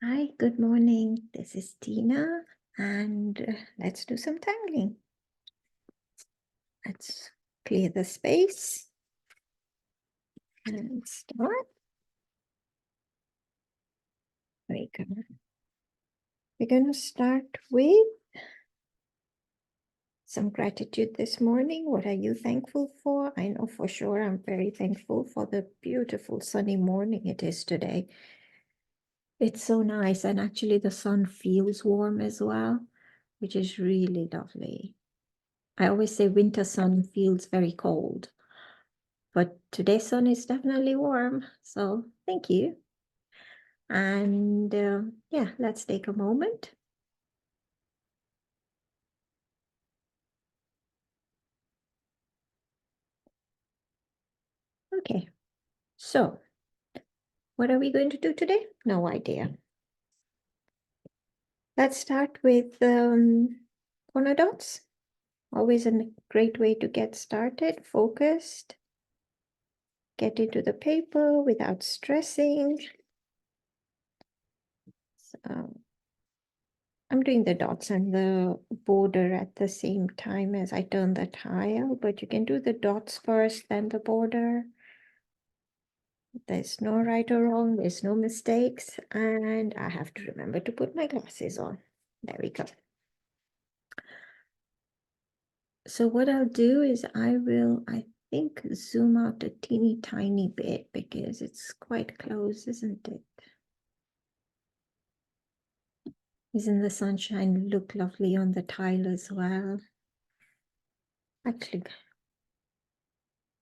Hi, good morning. This is Tina, and let's do some tangling. Let's clear the space and start. We're gonna start with some gratitude this morning. What are you thankful for? I know for sure I'm very thankful for the beautiful sunny morning it is today. It's so nice, and actually the sun feels warm as well, which is really lovely. I always say winter sun feels very cold, but today's sun is definitely warm, so thank you. And yeah, let's take a moment. Okay, so what are we going to do today? No idea. Let's start with corner dots. Always a great way to get started, focused, get into the paper without stressing. So I'm doing the dots and the border at the same time as I turn the tile, but you can do the dots first, then the border. There's no right or wrong, there's no mistakes, and I have to remember to put my glasses on. There we go. So what I'll do is I think, zoom out a teeny tiny bit because it's quite close, isn't it? Isn't the sunshine look lovely on the tile as well? Actually,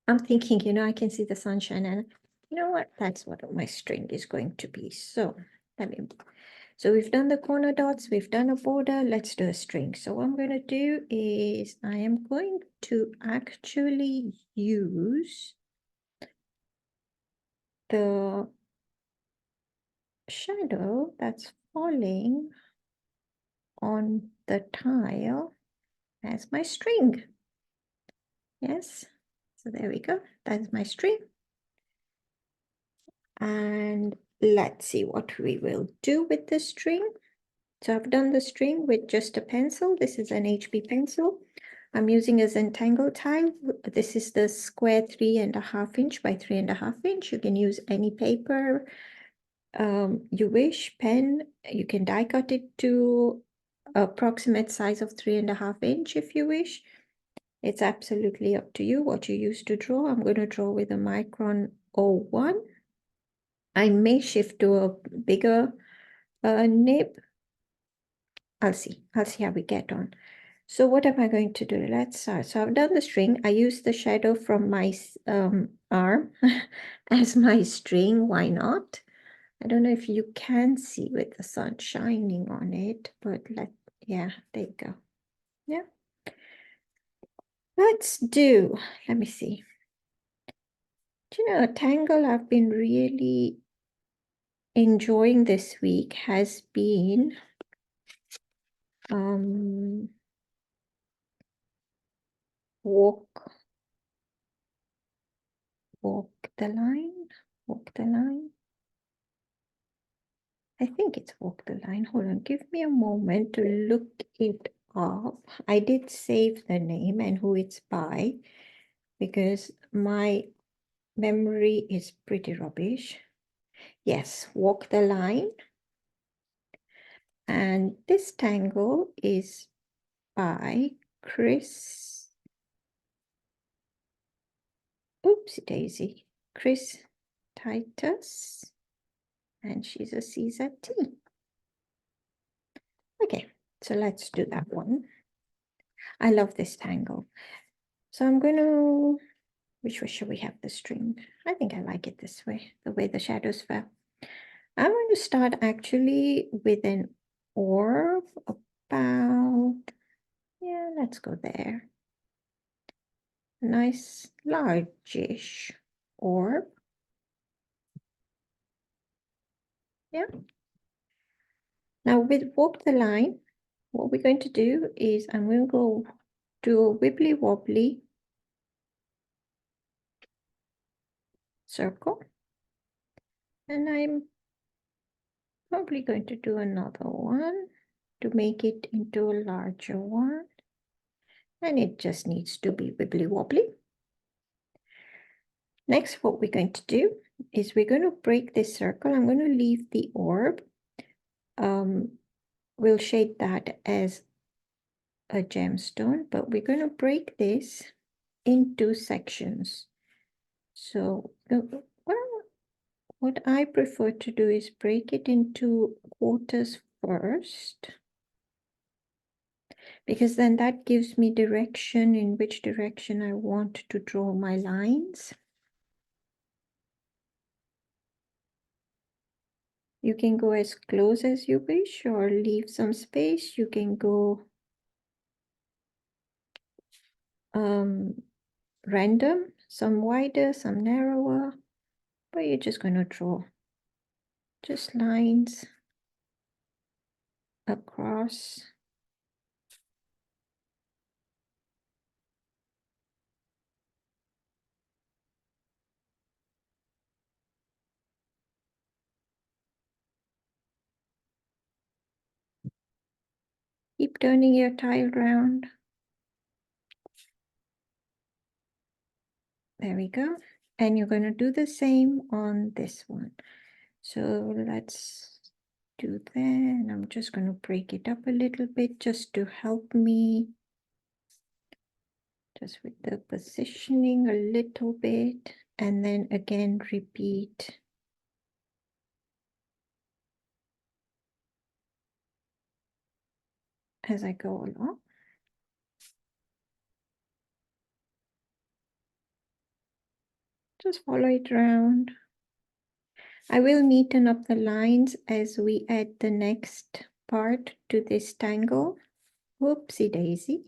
I'm thinking, I can see the sunshine, and you know what? That's what my string is going to be. So we've done the corner dots, we've done a border, let's do a string. So what I'm going to do is I am going to actually use the shadow that's falling on the tile as my string. Yes, so there we go. That's my string. And let's see what we will do with the string. So I've done the string with just a pencil. This is an HB pencil. I'm using a Zentangle tile. This is the square 3.5 inch by 3.5 inch. You can use any paper you wish, pen. You can die cut it to approximate size of 3.5 inch if you wish. It's absolutely up to you what you use to draw. I'm going to draw with a Micron 01. I may shift to a bigger nib. I'll see how we get on. So what am I going to do? Let's start. So I've done the string. I used the shadow from my arm as my string. Why not? I don't know if you can see with the sun shining on it, but yeah, there you go. Yeah. Let me see. Do you know, Tangle I've been really enjoying this week has been walk the line. Walk the line. I think it's walk the line. Hold on, give me a moment to look it up. I did save the name and who it's by because my memory is pretty rubbish. Yes, walk the line. And this tangle is by Chris. Oopsie daisy. Chris Titus. And she's a CZT. Okay, so let's do that one. I love this tangle. So I'm going to, which way should we have the string? I think I like it this way, the way the shadows fell. I'm going to start actually with an orb about, yeah, let's go there. A nice largish orb. Yeah. Now with walk the line, what we're going to do is I'm going to go do a wibbly wobbly circle. And I'm Probably going to do another one to make it into a larger one. And it just needs to be wibbly wobbly. Next, what we're going to do is we're going to break this circle. I'm going to leave the orb. We'll shade that as a gemstone, but we're going to break this into sections. So, well, what I prefer to do is break it into quarters first, because then that gives me direction in which direction I want to draw my lines. You can go as close as you wish or leave some space. You can go random, some wider, some narrower, but you're just going to draw just lines across. Keep turning your tile round. There we go. And you're going to do the same on this one. So let's do that. And I'm just going to break it up a little bit just to help me. Just with the positioning a little bit. And then again, repeat. As I go along. Just follow it around. I will neaten up the lines as we add the next part to this tangle. Whoopsie daisy.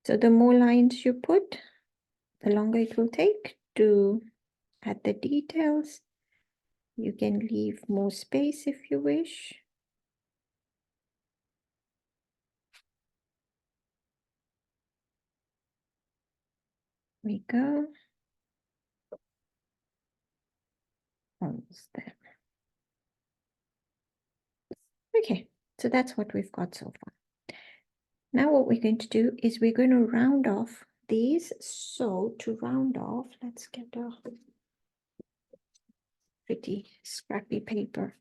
So the more lines you put, the longer it will take to add the details. You can leave more space if you wish. We go. Almost there. Okay, so that's what we've got so far. Now what we're going to do is we're going to round off these. So to round off, let's get a pretty scrappy paper.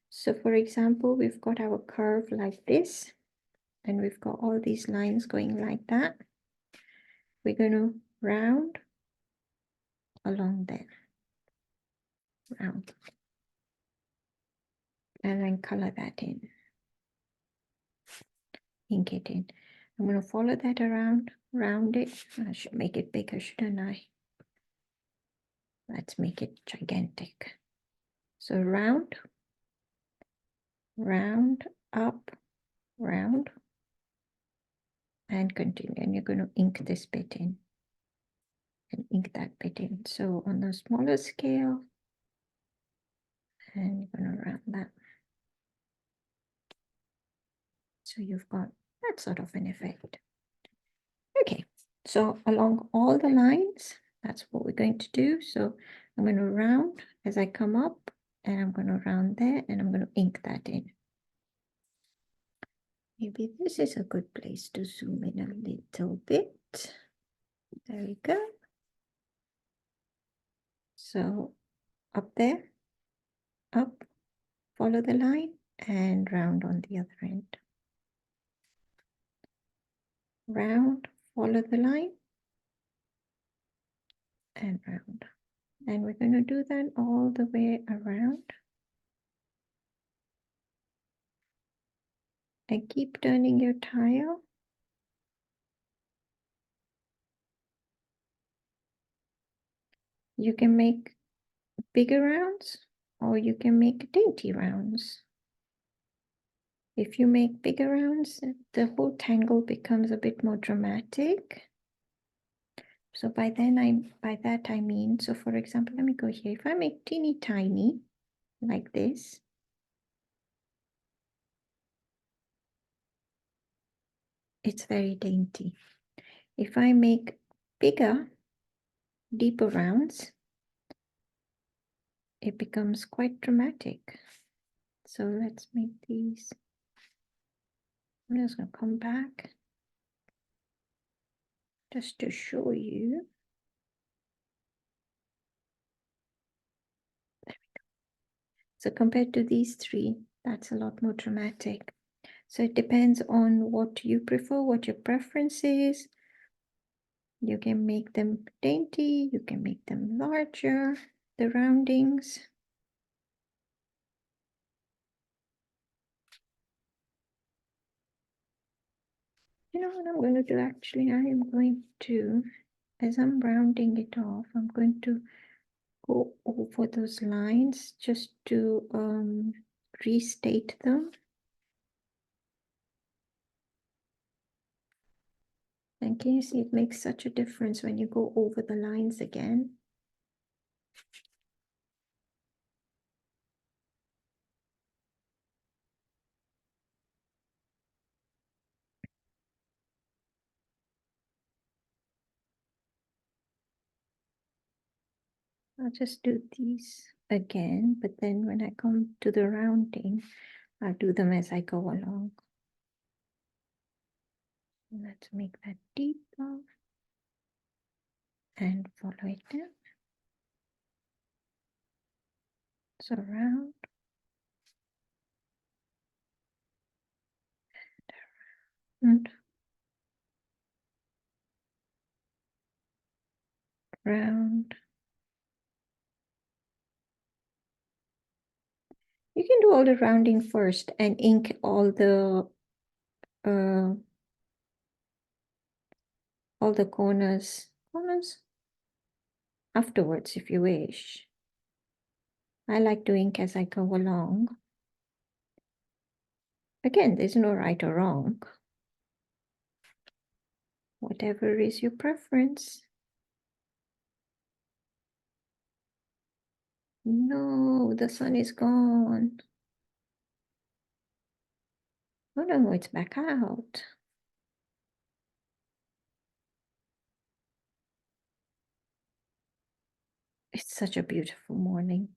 So for example, we've got our curve like this, and we've got all these lines going like that. We're going to round along there. Round. And then color that in. Ink it in. I'm going to follow that around, round it. I should make it bigger, shouldn't I? Let's make it gigantic. So round, round, up, round, and continue. And you're going to ink this bit in and ink that bit in. So on the smaller scale, and you're going to round that. So you've got that sort of an effect. Okay, so along all the lines, that's what we're going to do. So I'm going to round as I come up, and I'm going to round there, and I'm going to ink that in. Maybe this is a good place to zoom in a little bit. There we go. So up there, up, follow the line, and round on the other end. Round, follow the line, and round. And we're going to do that all the way around. And keep turning your tile. You can make bigger rounds or you can make dainty rounds. If you make bigger rounds, the whole tangle becomes a bit more dramatic. So by that I mean, so for example, let me go here. If I make teeny tiny like this, it's very dainty. If I make bigger, deeper rounds, it becomes quite dramatic. So let's make these. I'm just going to come back just to show you. So compared to these three, that's a lot more dramatic. So it depends on what you prefer, what your preference is. You can make them dainty, you can make them larger, the roundings. You know what I'm going to do actually? I am going to, as I'm rounding it off, I'm going to go over those lines just to restate them. And can you see it makes such a difference when you go over the lines again? I'll just do these again, but then when I come to the rounding, I'll do them as I go along. Let's make that deeper and follow it down. So round and round. You can do all the rounding first and ink uh, all the corners afterwards if you wish. I like to ink as I go along. Again, there's no right or wrong. Whatever is your preference. No, the sun is gone. Oh no, it's back out. It's such a beautiful morning.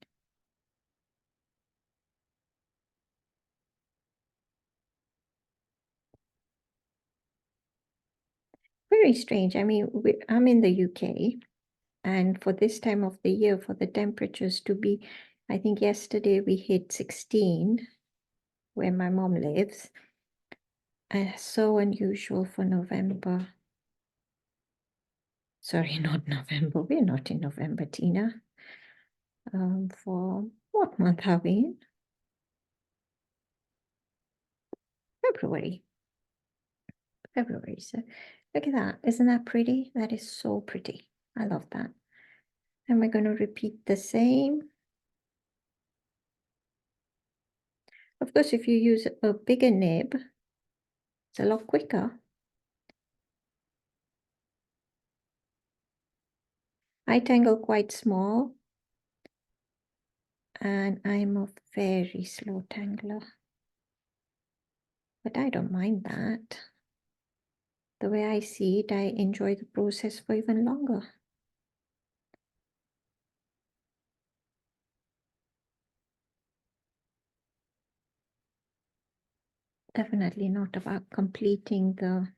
Very strange. I mean, I'm in the UK, and for this time of the year, for the temperatures to be, I think yesterday we hit 16 where my mom lives. And so unusual for November. Sorry, not November. We're not in November, Tina. For what month are we in? February. February. So look at that. Isn't that pretty? That is so pretty. I love that. And we're going to repeat the same. Of course, if you use a bigger nib, it's a lot quicker. I tangle quite small, and I'm a very slow tangler. But I don't mind that. The way I see it, I enjoy the process for even longer. Definitely not about completing the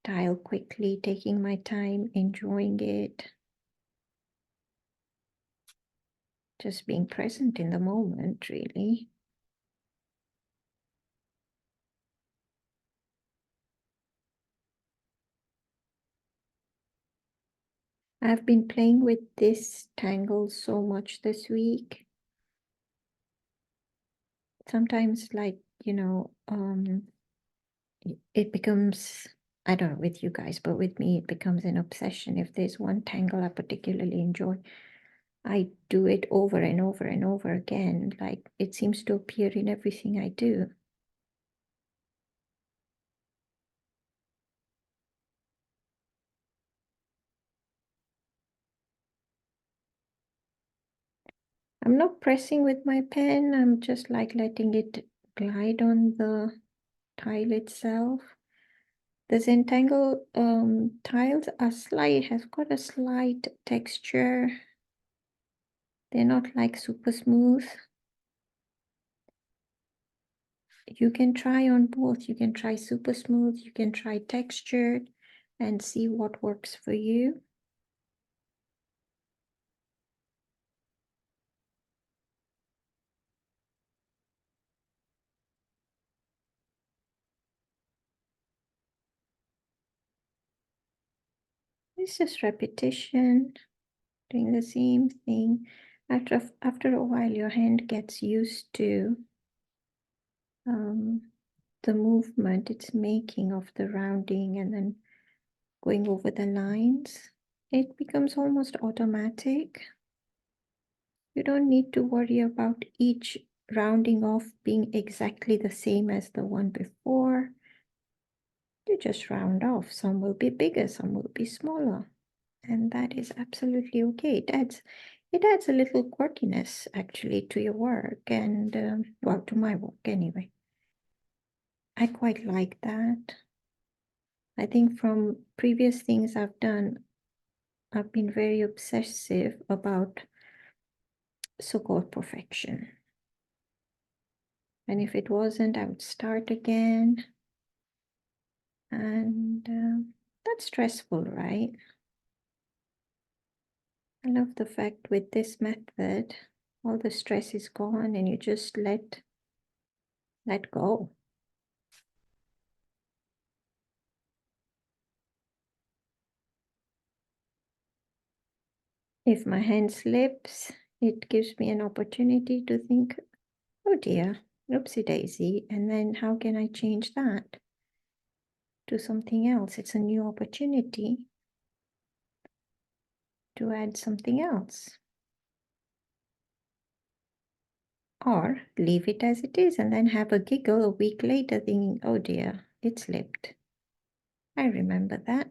tile quickly, taking my time, enjoying it. Just being present in the moment, really. I've been playing with this tangle so much this week. Sometimes, like, you know, it becomes, I don't know with you guys, but with me, it becomes an obsession. If there's one tangle I particularly enjoy, I do it over and over and over again. Like, it seems to appear in everything I do. I'm not pressing with my pen. I'm just like letting it glide on the tile itself. The Zentangle tiles has got a slight texture. They're not like super smooth. You can try on both. You can try super smooth, you can try textured and see what works for you. It's just repetition, doing the same thing. After a while, your hand gets used to the movement it's making of the rounding and then going over the lines. It becomes almost automatic. You don't need to worry about each rounding off being exactly the same as the one before. You just round off. Some will be bigger, some will be smaller. And that is absolutely okay. It adds a little quirkiness actually to your work and, well, to my work anyway. I quite like that. I think from previous things I've done, I've been very obsessive about so-called perfection. And if it wasn't, I would start again. And that's stressful, right? I love the fact with this method, all the stress is gone and you just let go. If my hand slips, it gives me an opportunity to think, oh dear, oopsie daisy, and then how can I change that to something else? It's a new opportunity to add something else. Or leave it as it is and then have a giggle a week later thinking, oh dear, it slipped. I remember that.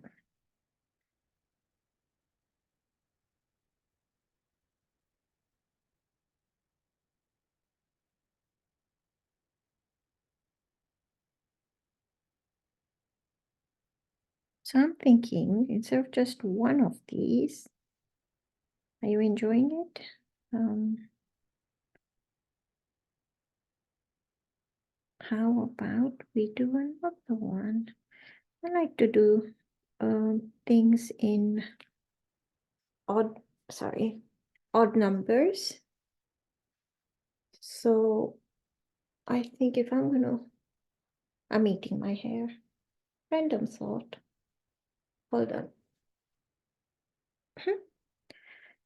So I'm thinking, instead of just one of these, are you enjoying it? How about we do another one? I like to do things in odd numbers. So I think if I'm eating my hair. Random thought. Hold on.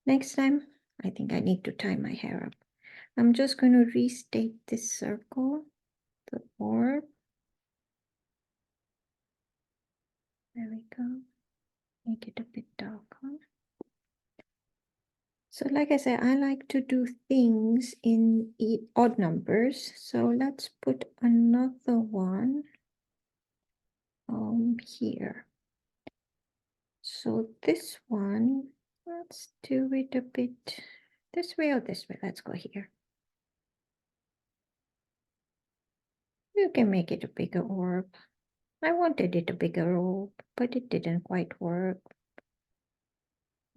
Next time, I think I need to tie my hair up. I'm just going to restate this circle, the orb. There we go. Make it a bit darker. So like I said, I like to do things in odd numbers. So let's put another one here. So this one, let's do it a bit this way or this way. Let's go here. You can make it a bigger orb. I wanted it a bigger orb, but it didn't quite work.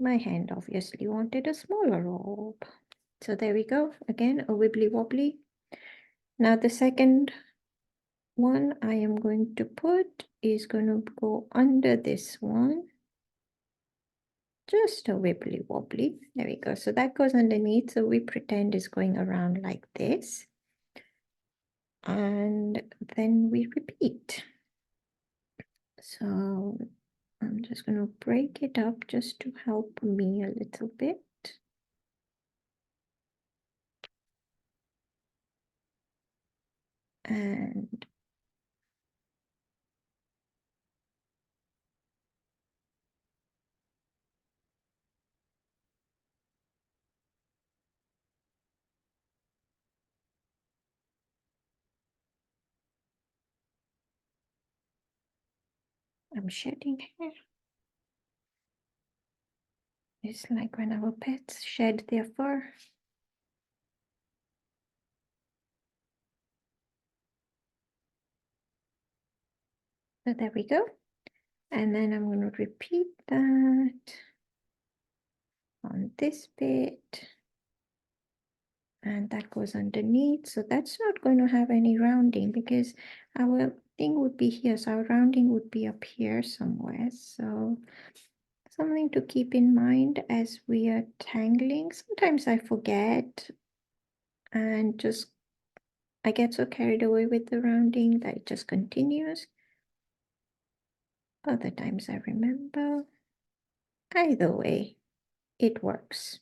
My hand obviously wanted a smaller orb. So there we go. Again, a wibbly wobbly. Now the second one I am going to put is going to go under this one. Just a wibbly wobbly. There we go. So that goes underneath. So we pretend it's going around like this. And then we repeat. So I'm just going to break it up just to help me a little bit. And I'm shedding hair. It's like when our pets shed their fur. So there we go. And then I'm going to repeat that on this bit. And that goes underneath. So that's not going to have any rounding because our thing would be here. So our rounding would be up here somewhere. So something to keep in mind as we are tangling. Sometimes I forget and just I get so carried away with the rounding that it just continues. Other times I remember. Either way, it works.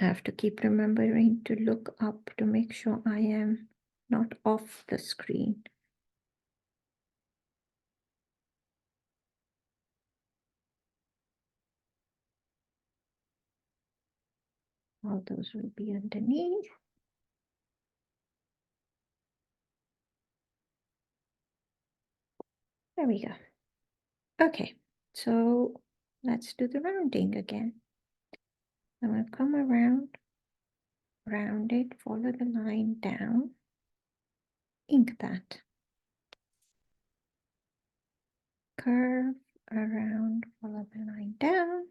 I have to keep remembering to look up to make sure I am not off the screen. All those will be underneath. There we go. Okay, so let's do the rounding again. I'm going to come around, round it, follow the line down, ink that. Curve around, follow the line down.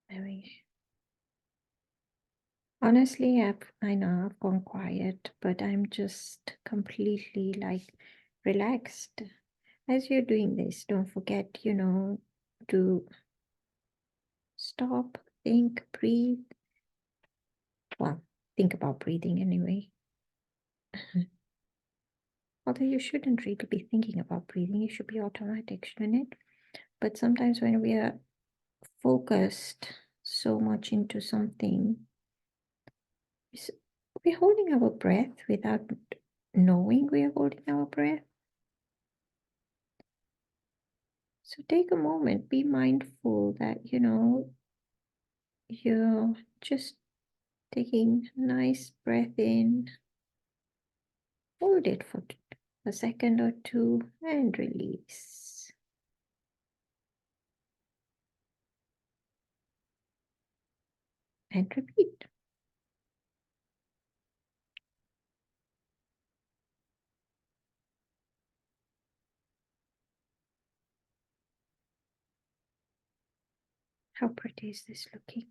There we Honestly, I know I've gone quiet, but I'm just completely like relaxed. As you're doing this, don't forget, to stop, think, breathe. Well, think about breathing anyway. Although you shouldn't really be thinking about breathing, it should be automatic, shouldn't it? But sometimes when we are focused so much into something, we're holding our breath without knowing we are holding our breath. So take a moment, be mindful that, you're just taking a nice breath in, hold it for a second or two and release. And repeat. How pretty is this looking?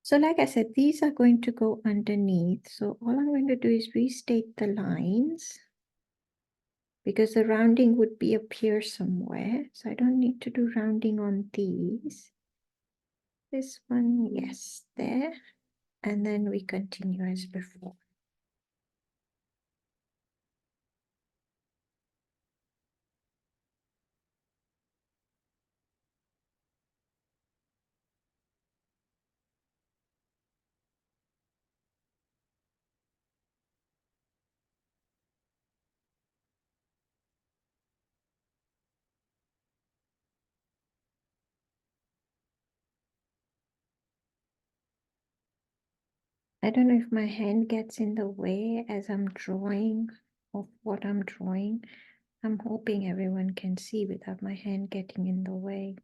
So like I said, these are going to go underneath. So all I'm going to do is restate the lines because the rounding would be up here somewhere. So I don't need to do rounding on these. This one, yes, there. And then we continue as before. I don't know if my hand gets in the way as I'm drawing of what I'm drawing. I'm hoping everyone can see without my hand getting in the way.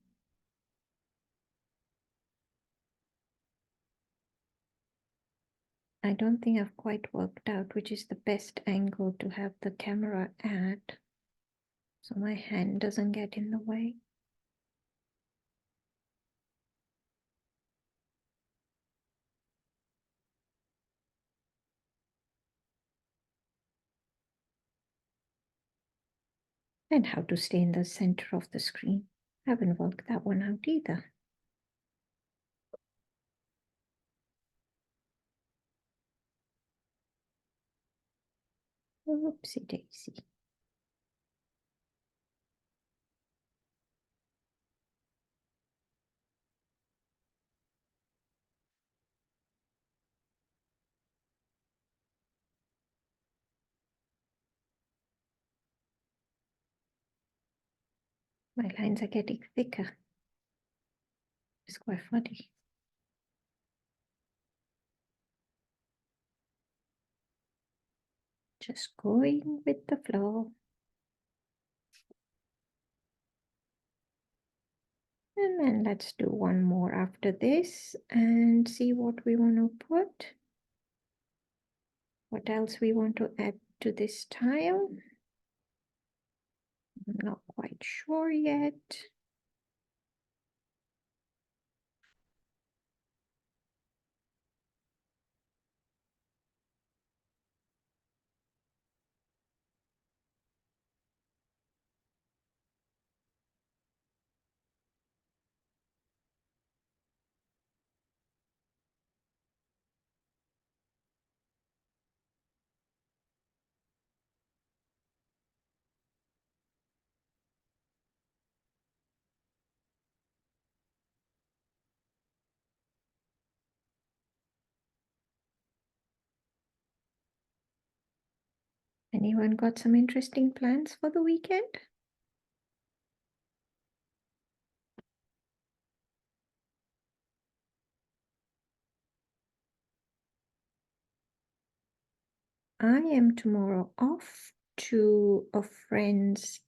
I don't think I've quite worked out which is the best angle to have the camera at, so my hand doesn't get in the way. And how to stay in the center of the screen. I haven't worked that one out either. Oopsie daisy. My lines are getting thicker. It's quite funny. Just going with the flow. And then let's do one more after this and see what we want to put. What else we want to add to this tile? I'm not quite sure yet. Anyone got some interesting plans for the weekend? I am tomorrow off to a friend's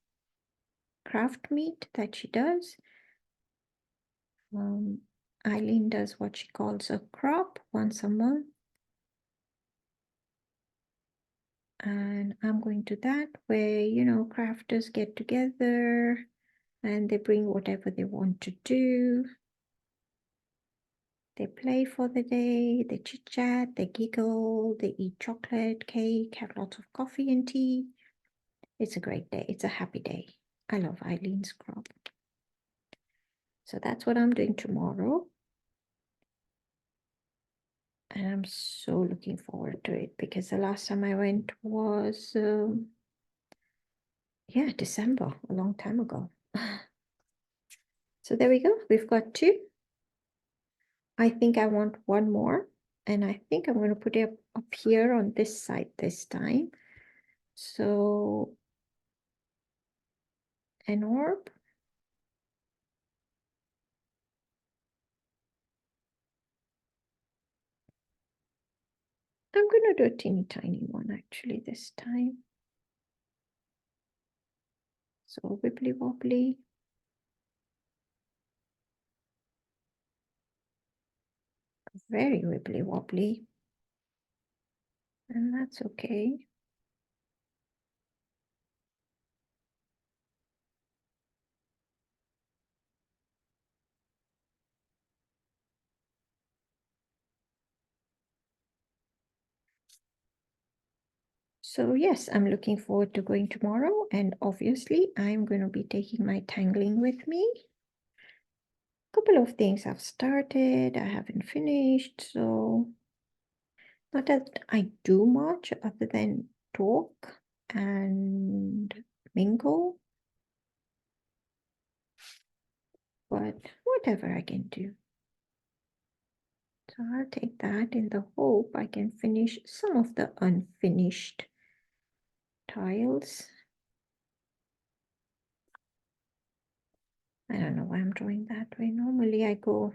craft meet that she does. Eileen does what she calls a crop once a month. And I'm going to that where, you know, crafters get together and they bring whatever they want to do. They play for the day, they chit chat, they giggle, they eat chocolate, cake, have lots of coffee and tea. It's a great day. It's a happy day. I love Eileen's crop. So that's what I'm doing tomorrow. And I'm so looking forward to it because the last time I went was, yeah, December, a long time ago. So there we go. We've got two. I think I want one more. And I think I'm going to put it up here on this side this time. So an orb. I'm going to do a teeny tiny one actually this time. So wibbly wobbly. Very wibbly wobbly. And that's okay. So yes, I'm looking forward to going tomorrow. And obviously I'm going to be taking my tangling with me. A couple of things I've started, I haven't finished. So not that I do much other than talk and mingle. But whatever I can do. So I'll take that in the hope I can finish some of the unfinished tiles. I don't know why I'm drawing that way. Normally I go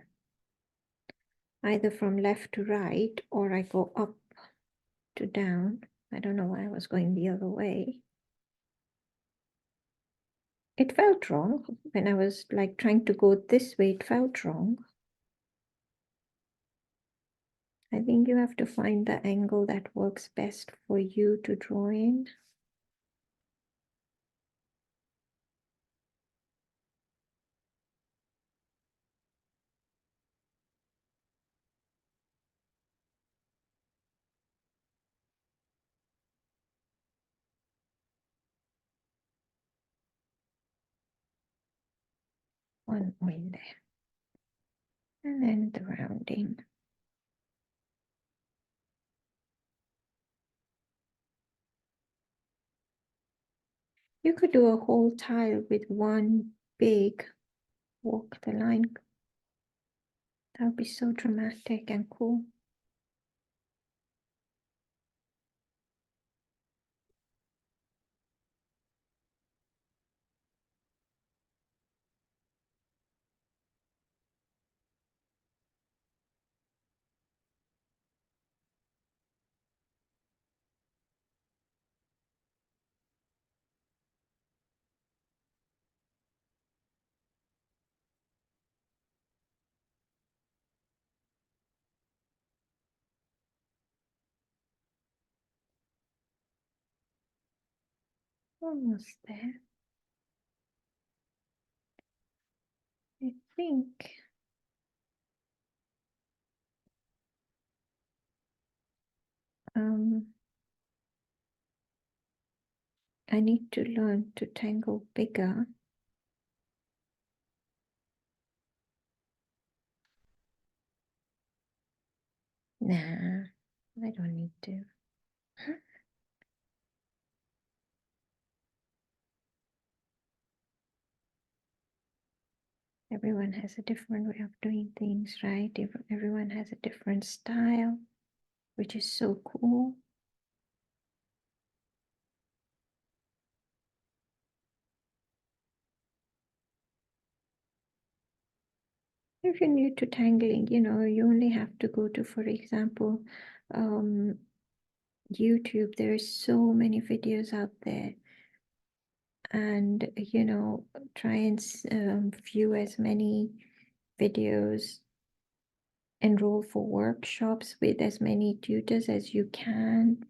either from left to right or I go up to down. I don't know why I was going the other way. It felt wrong when I was like trying to go this way. It felt wrong. I think you have to find the angle that works best for you to draw in. one oil there. And then the rounding. You could do a whole tile with one big walk the line. That would be so dramatic and cool. Almost there. I think I need to learn to tangle bigger. Nah, I don't need to. Everyone has a different way of doing things, right? Everyone has a different style, which is so cool. If you're new to tangling, you know, you only have to go to, for example, YouTube. There's so many videos out there, and you know, try and view as many videos, enroll for workshops with as many tutors as you can.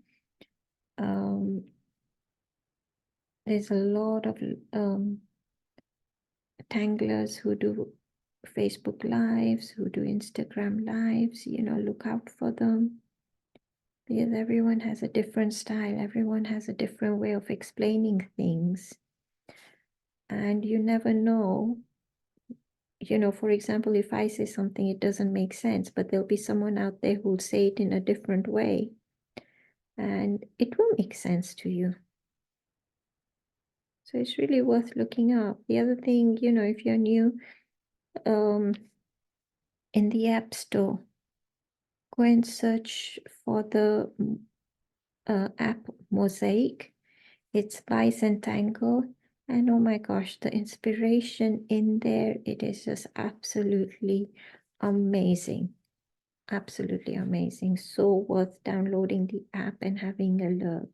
There's a lot of tanglers who do Facebook lives, who do Instagram lives, you know, look out for them. Because everyone has a different style, everyone has a different way of explaining things. And you never know, you know, for example, if I say something, it doesn't make sense, but there'll be someone out there who'll say it in a different way. And it will make sense to you. So it's really worth looking up. The other thing, you know, if you're new, in the App Store, go and search for the app Mosaic. It's by Zentangle. And oh my gosh, the inspiration in there, it is just absolutely amazing. Absolutely amazing. So worth downloading the app and having a look.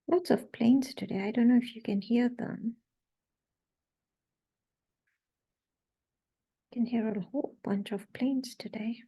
Lots of planes today. I don't know if you can hear them. You can hear a whole bunch of planes today.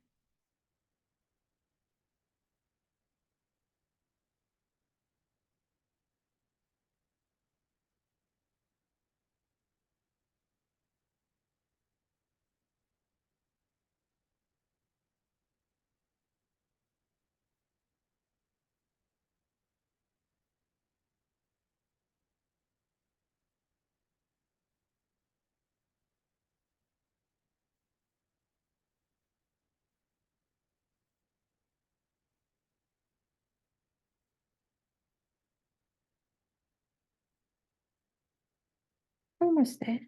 Almost there.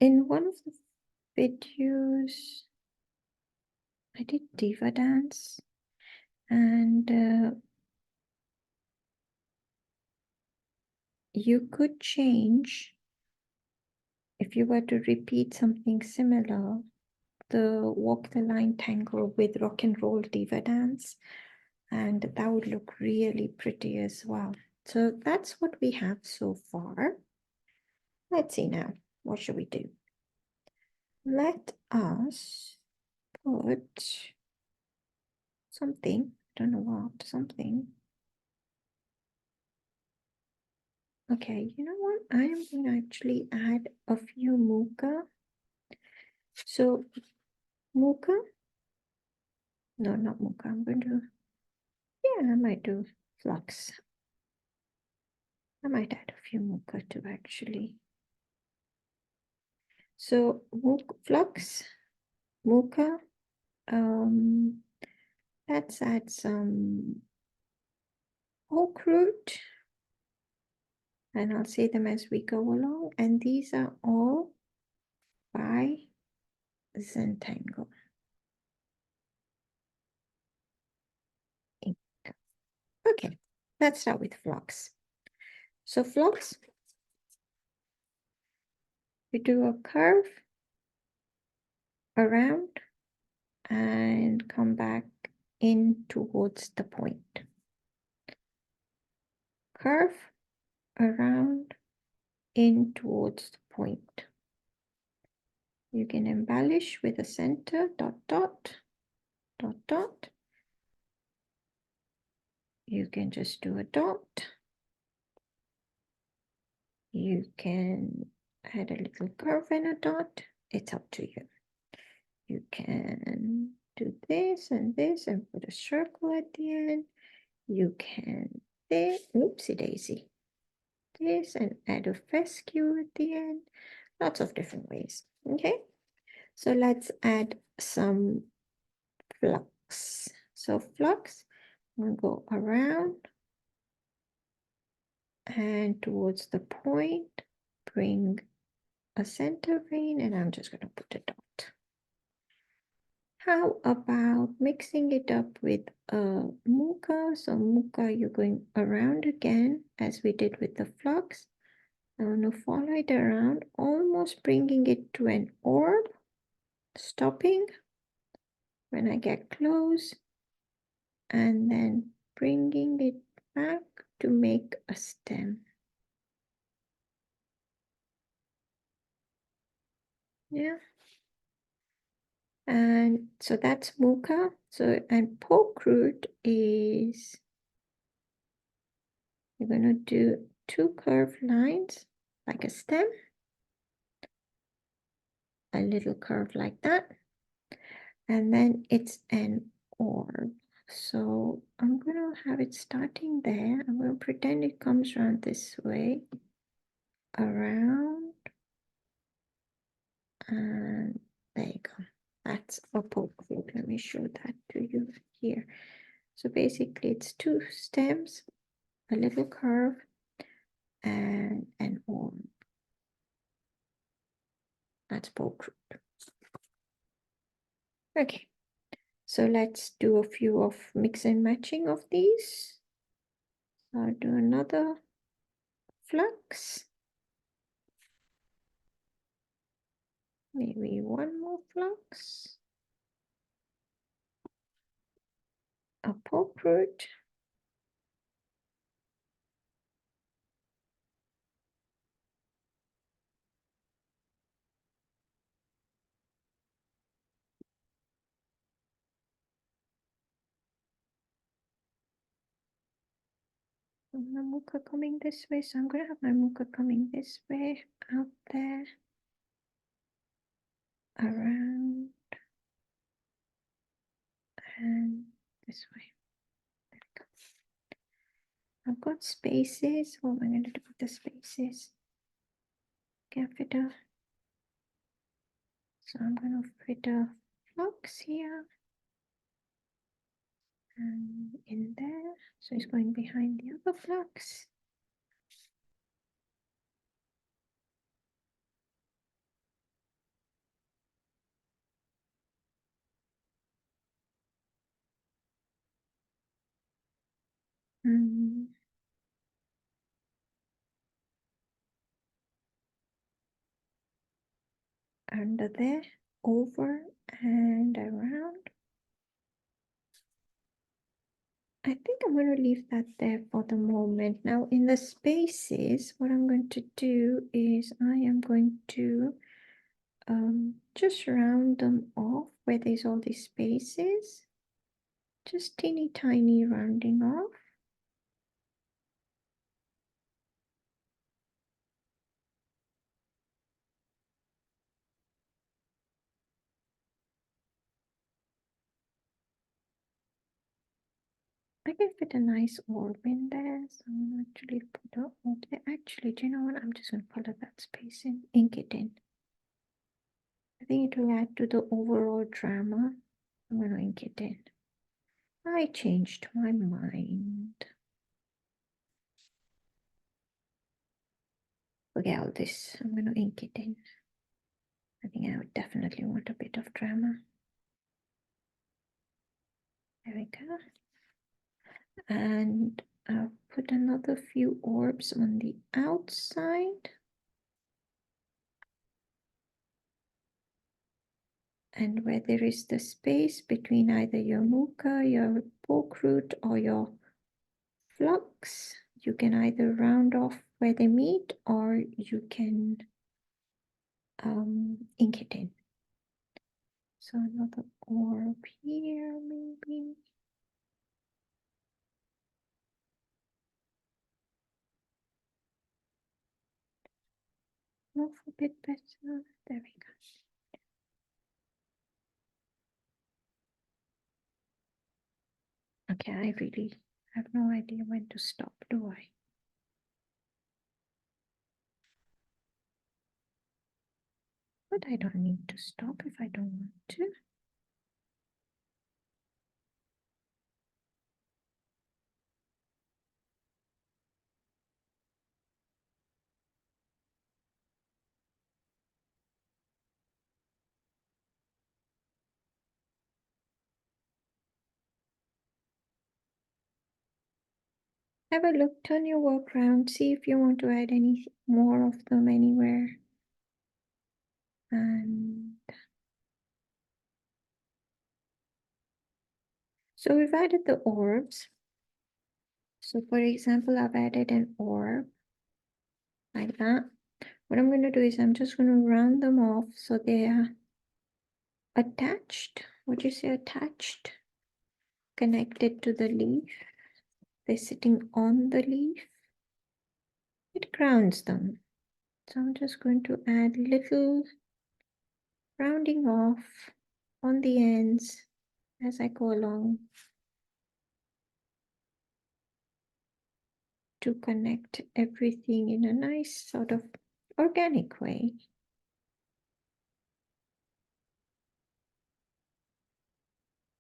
In one of the videos, I did diva dance, and you could change if you were to repeat something similar. the walk the line tangle with rock and roll diva dance, and that would look really pretty as well. So that's what we have so far. Let's see now, what should we do? Let us put something, I don't know what, something. Okay, you know what? I am going to actually add a few muka. So muka, no, not muka, I'm going to, yeah, I might do flux. I might add a few muka too, actually. So flux, muka, let's add some oak root, and I'll say them as we go along. And these are all by Zentangle. Okay, let's start with flux. So flux, we do a curve around and come back in towards the point. Curve around in towards the point. You can embellish with a center, dot, dot, dot, dot. You can just do a dot. You can add a little curve and a dot. It's up to you. You can do this and put a circle at the end. You can this, oopsie daisy, this and add a fescue at the end. Lots of different ways. Okay, so let's add some flux. So flux, we'll go around and towards the point, bring a center vein, and I'm just going to put a dot. How about mixing it up with muka? So muka, you're going around again as we did with the flux. I want to follow it around, almost bringing it to an orb, stopping when I get close, and then bringing it back to make a stem. Yeah. And so that's muka. So, and poke root is, you're going to do two curved lines like a stem, a little curve like that, and then it's an orb. So I'm going to have it starting there. I'm going to pretend it comes around this way, around, and there you go. That's a poke root. Let me show that to you here. So basically it's two stems, a little curve, and an orb. That's poke root. Okay, so let's do a few of mix and matching of these. I'll do another flux. Maybe one more flux. A poke root. My muka coming this way, so I'm gonna have my muka coming this way, out there, around, and this way. There we go. I've got spaces. What am I going to do with the spaces? Can't fit a. So I'm going to fit a flux here and in there. So it's going behind the other flux. Under there. over and around. I think I'm going to leave that there for the moment. Now in the spaces, what I'm going to do is I am going to just round them off where there's all these spaces. Just teeny tiny rounding off. I can fit a nice orb in there, so I'm gonna actually put a orb there. Actually, do you know what? I'm just gonna color that space in, ink it in. I think it will add to the overall drama. I'm gonna ink it in. I changed my mind. Forget all this. I'm gonna ink it in. I think I would definitely want a bit of drama. There we go. And I'll put another few orbs on the outside. And where there is the space between either your muka, your poke root, or your flux, you can either round off where they meet or you can ink it in. So another orb here, maybe. Move a bit better. There we go. Okay, I really have no idea when to stop, do I? But I don't need to stop if I don't want to. Have a look, turn your work around, see if you want to add any more of them anywhere. And so we've added the orbs. So for example, I've added an orb like that. What I'm going to do is I'm just going to round them off so they are attached. What do you say attached? Connected to the leaf. They're sitting on the leaf. It grounds them. So I'm just going to add little rounding off on the ends as I go along to connect everything in a nice sort of organic way.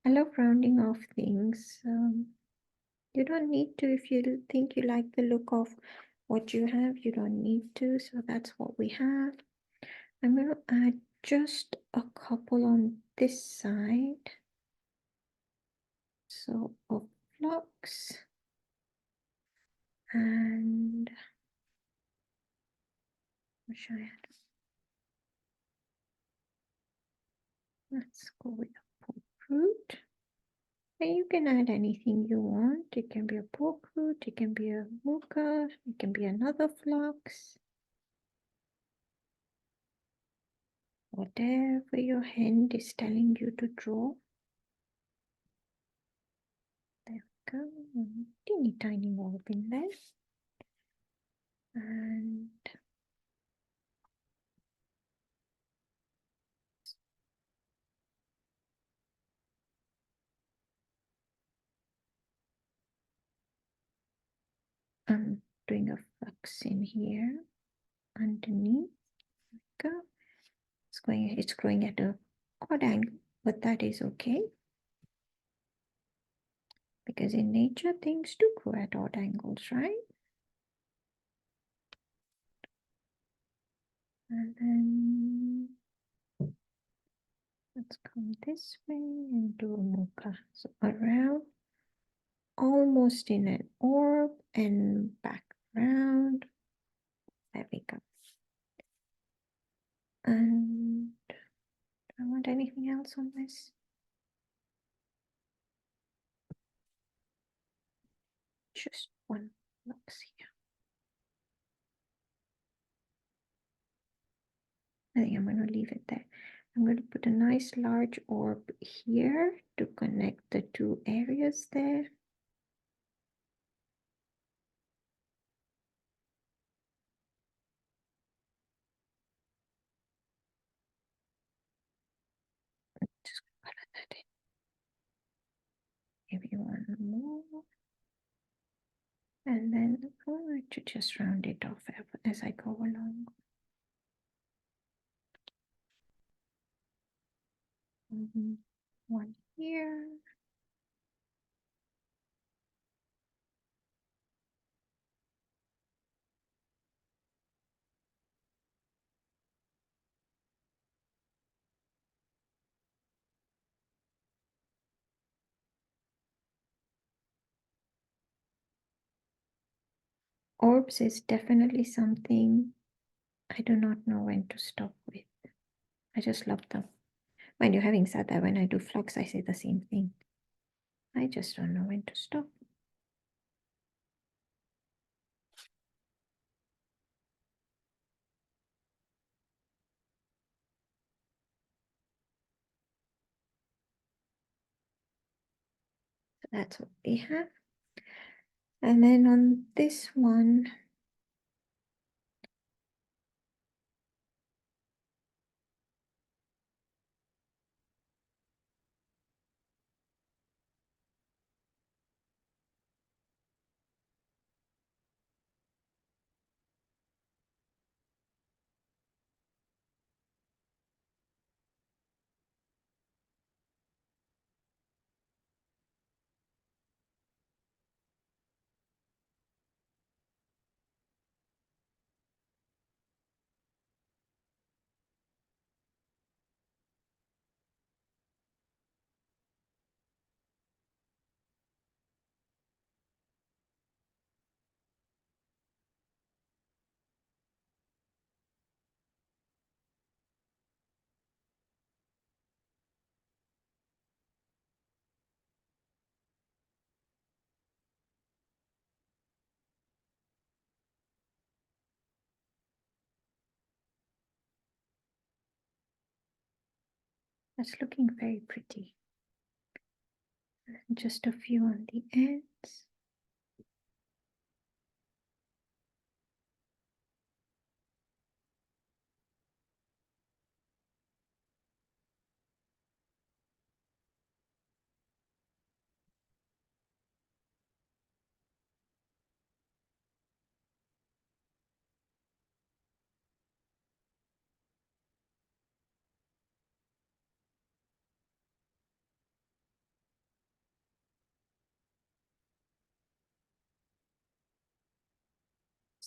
I love rounding off things. You don't need to if you think you like the look of what you have, you don't need to. So that's what we have. I'm going to add just a couple on this side. So of flocks and what should I add? Let's go with a pork root. And you can add anything you want. It can be a pork root, it can be a mocha, it can be another flux. Whatever your hand is telling you to draw. There we go. Teeny tiny orb in there. And I'm doing a flux in here underneath. Go. It's growing at a odd angle, but that is okay. Because in nature, things do grow at odd angles, right? And then let's come this way and do a mocha. So around, almost in an orb and back around. There we go. And Do I want anything else on this? Just one box here. I think I'm going to leave it there. I'm going to put a nice large orb here to connect the two areas there. Just color that in. Maybe one more. And then I'm going to just round it off as I go along. One here. Orbs is definitely something I do not know when to stop with. I just love them. Mind you, having said that, when I do flux, I say the same thing. I just don't know when to stop. So that's what we have. And then on this one, that's looking very pretty. And just a few on the ends.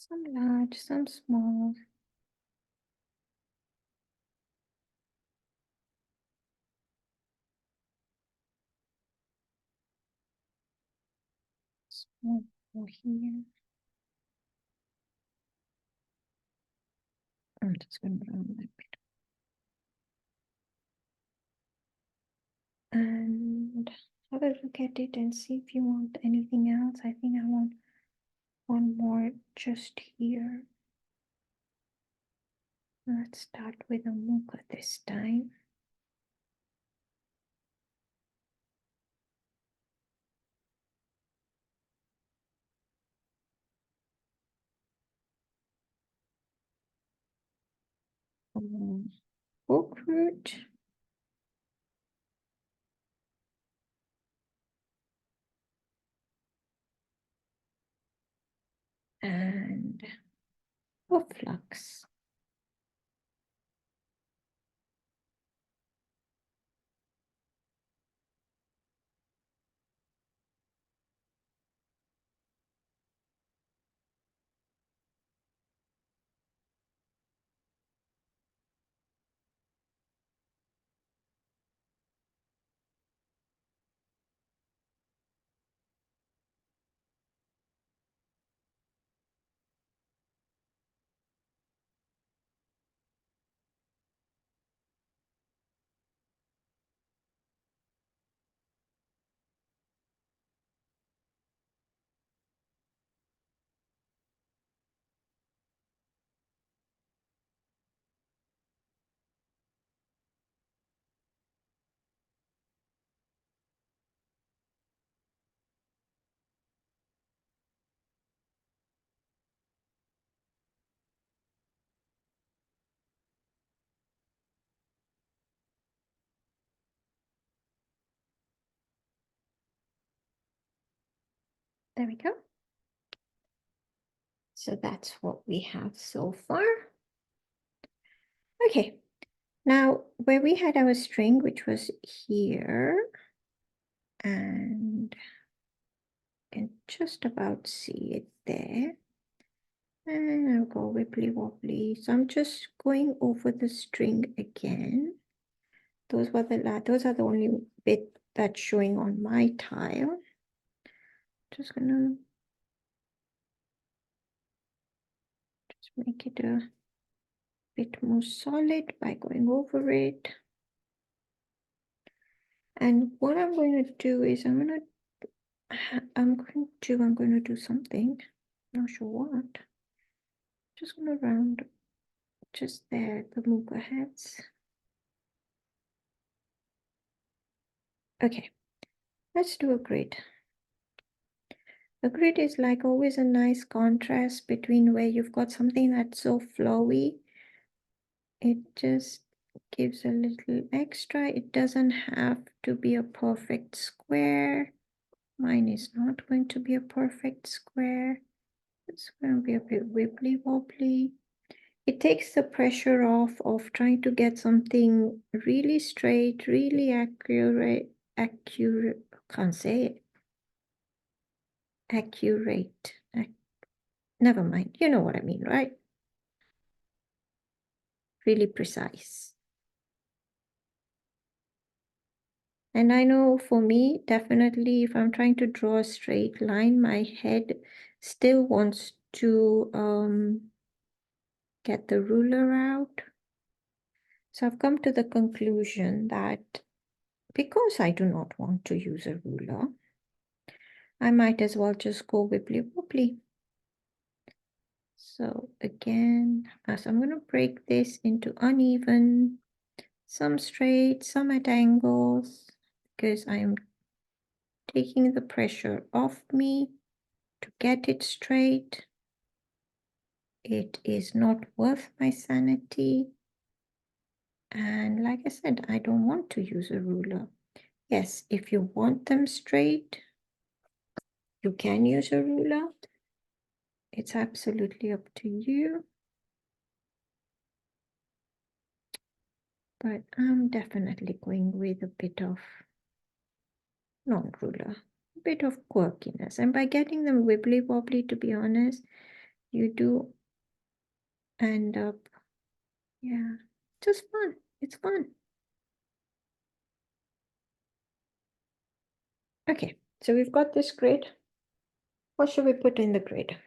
Some large, some small. Small over here. I'm just going to round that bit. And have a look at it and see if you want anything else. I think I want one more just here. Let's start with a muka this time. Book root. And a flux. There we go. So that's what we have so far. Okay, now where we had our string, which was here, and you can just about see it there. And I'll go wibbly wobbly. So I'm just going over the string again. Those are the only bit that's showing on my tile. Just gonna make it a bit more solid by going over it. And what I'm going to do is I'm going to do something. Not sure what. Just going to round just there the mooka heads. Okay, let's do a grid. A grid is like always a nice contrast between where you've got something that's so flowy. It just gives a little extra. It doesn't have to be a perfect square. Mine is not going to be a perfect square. It's going to be a bit wibbly wobbly. It takes the pressure off of trying to get something really straight, really accurate, can't say it. Accurate. Never mind. You know what I mean, right? Really precise. And I know for me, definitely, if I'm trying to draw a straight line, my head still wants to get the ruler out. So I've come to the conclusion that because I do not want to use a ruler, I might as well just go wibbly wobbly. So again, as I'm going to break this into uneven, some straight, some at angles, because I am taking the pressure off me to get it straight. It is not worth my sanity. And like I said, I don't want to use a ruler. Yes, if you want them straight, you can use a ruler. It's absolutely up to you. But I'm definitely going with a bit of non-ruler, a bit of quirkiness. And by getting them wibbly wobbly, to be honest, you do end up, yeah, just fun. It's fun. Okay, so we've got this grid. What should we put in the grid?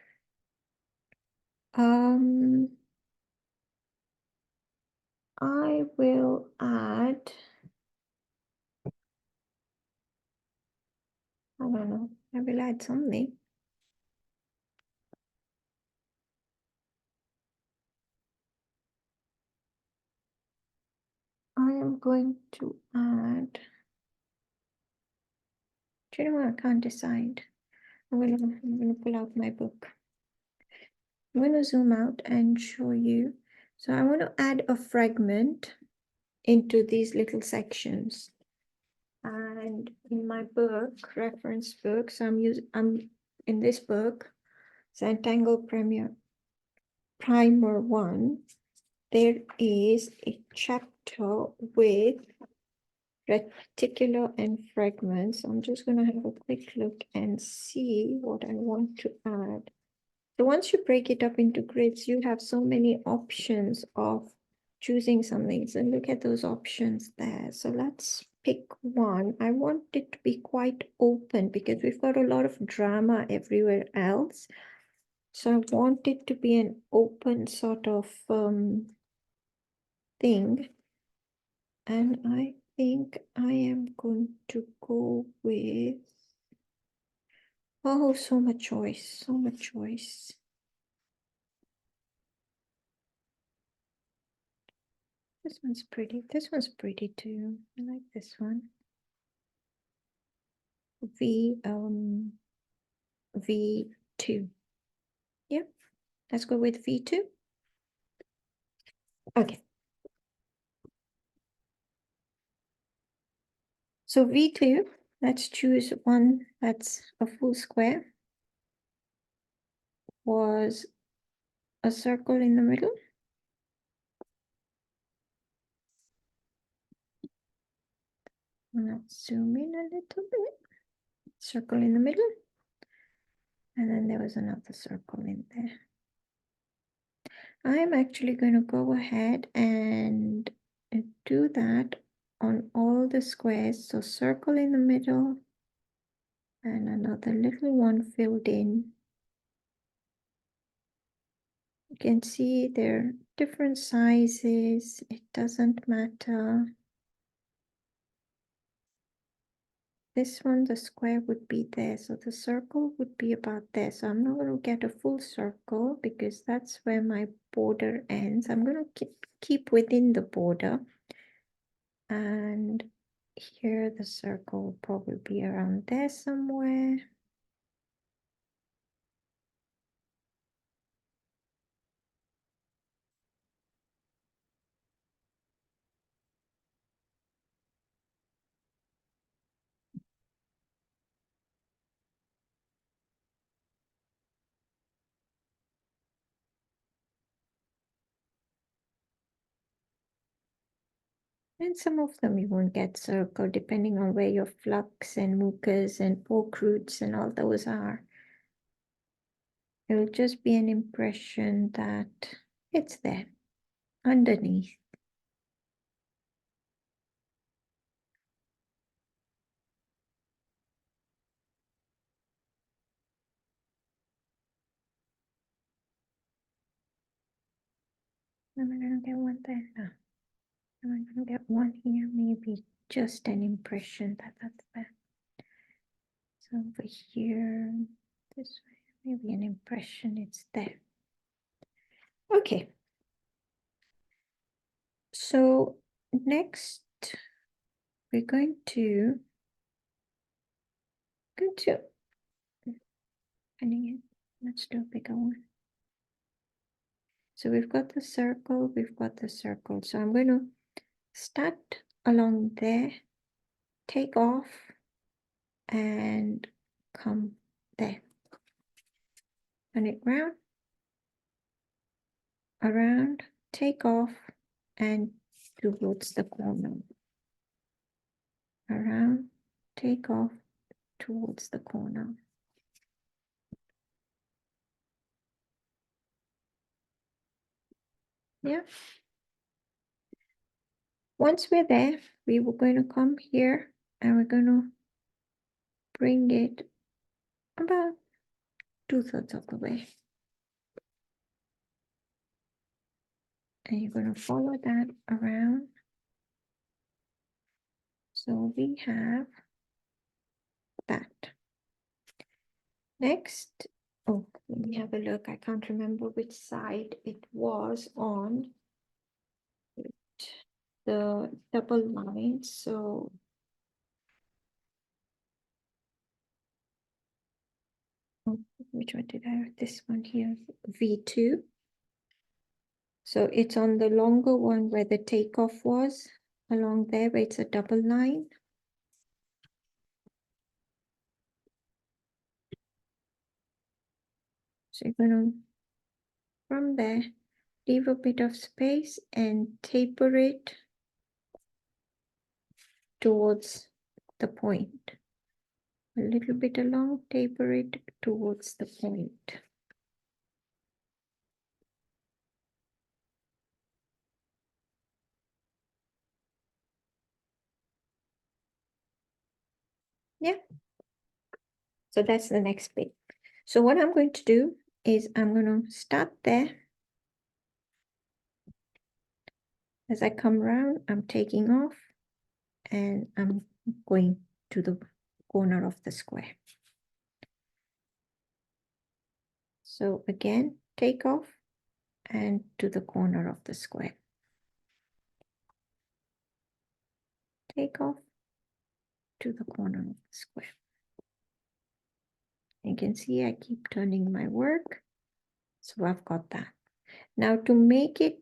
I will add, I don't know, I will add something. I am going to add, do you know what? I can't decide. I'm gonna pull out my book. I'm going to zoom out and show you. So I want to add a fragment into these little sections. And in my book, reference book, so I'm in this book, Zentangle Primer 1, there is a chapter with reticular and fragments. I'm just going to have a quick look and see what I want to add. So once you break it up into grids, you have so many options of choosing something. So look at those options there. So let's pick one. I want it to be quite open because we've got a lot of drama everywhere else. So I want it to be an open sort of thing. And I think I am going to go with, oh, so much choice, so much choice. This one's pretty. This one's pretty too. I like this one. V2. Yep. Let's go with V2. Okay. So V2, let's choose one that's a full square. was a circle in the middle. Let's zoom in a little bit. Circle in the middle. And then there was another circle in there. I'm actually going to go ahead and do that on all the squares. So circle in the middle and another little one filled in. You can see they're different sizes. It doesn't matter. This one, the square would be there. So the circle would be about there. So I'm not going to get a full circle because that's where my border ends. I'm going to keep within the border. And here the circle will probably be around there somewhere. And some of them you won't get circle depending on where your flux and mucus and poke roots and all those are. It'll just be an impression that it's there underneath. Am I gonna get one there? No. Am I gonna get one here? Maybe just an impression that that's there. So over here, this way, maybe an impression it's there. Okay. So next, we're going to let's do a bigger one. So we've got the circle, we've got the circle. So I'm going to start along there, take off, and come there. Turn it round, around, take off, and towards the corner. Around, take off, towards the corner. Yeah. Once we're there, we were going to come here and we're going to bring it about 2/3 of the way. And you're going to follow that around. So we have that. Next, oh, let me have a look. I can't remember which side it was on the double line. So which one did I have? This one here, V2. So it's on the longer one where the takeoff was along there, where it's a double line. So you're going to, from there, leave a bit of space and taper it towards the point. A little bit along, taper it towards the point. Yeah. So that's the next bit. So what I'm going to do is I'm going to start there. As I come around, I'm taking off and I'm going to the corner of the square. So again, take off and to the corner of the square. Take off to the corner of the square. You can see I keep turning my work. So I've got that. Now to make it,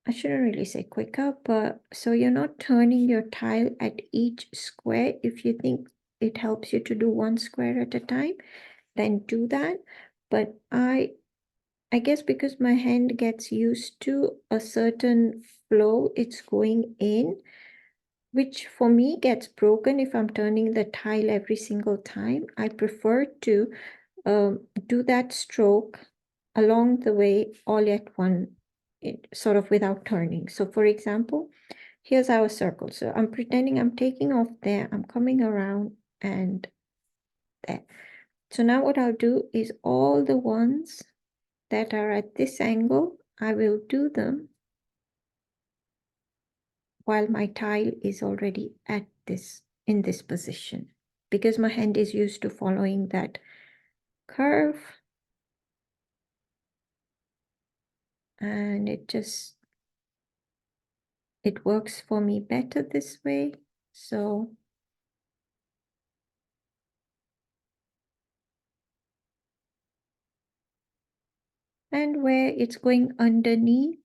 I shouldn't really say quicker, but so you're not turning your tile at each square. If you think it helps you to do one square at a time, then do that. But I guess because my hand gets used to a certain flow it's going in, which for me gets broken if I'm turning the tile every single time. I prefer to do that stroke along the way all at one, sort of without turning. So for example, here's our circle. So I'm pretending I'm taking off there, I'm coming around and there. So now what I'll do is all the ones that are at this angle, I will do them while my tile is already at this, in this position, because my hand is used to following that curve. And it works for me better this way. So and where it's going underneath,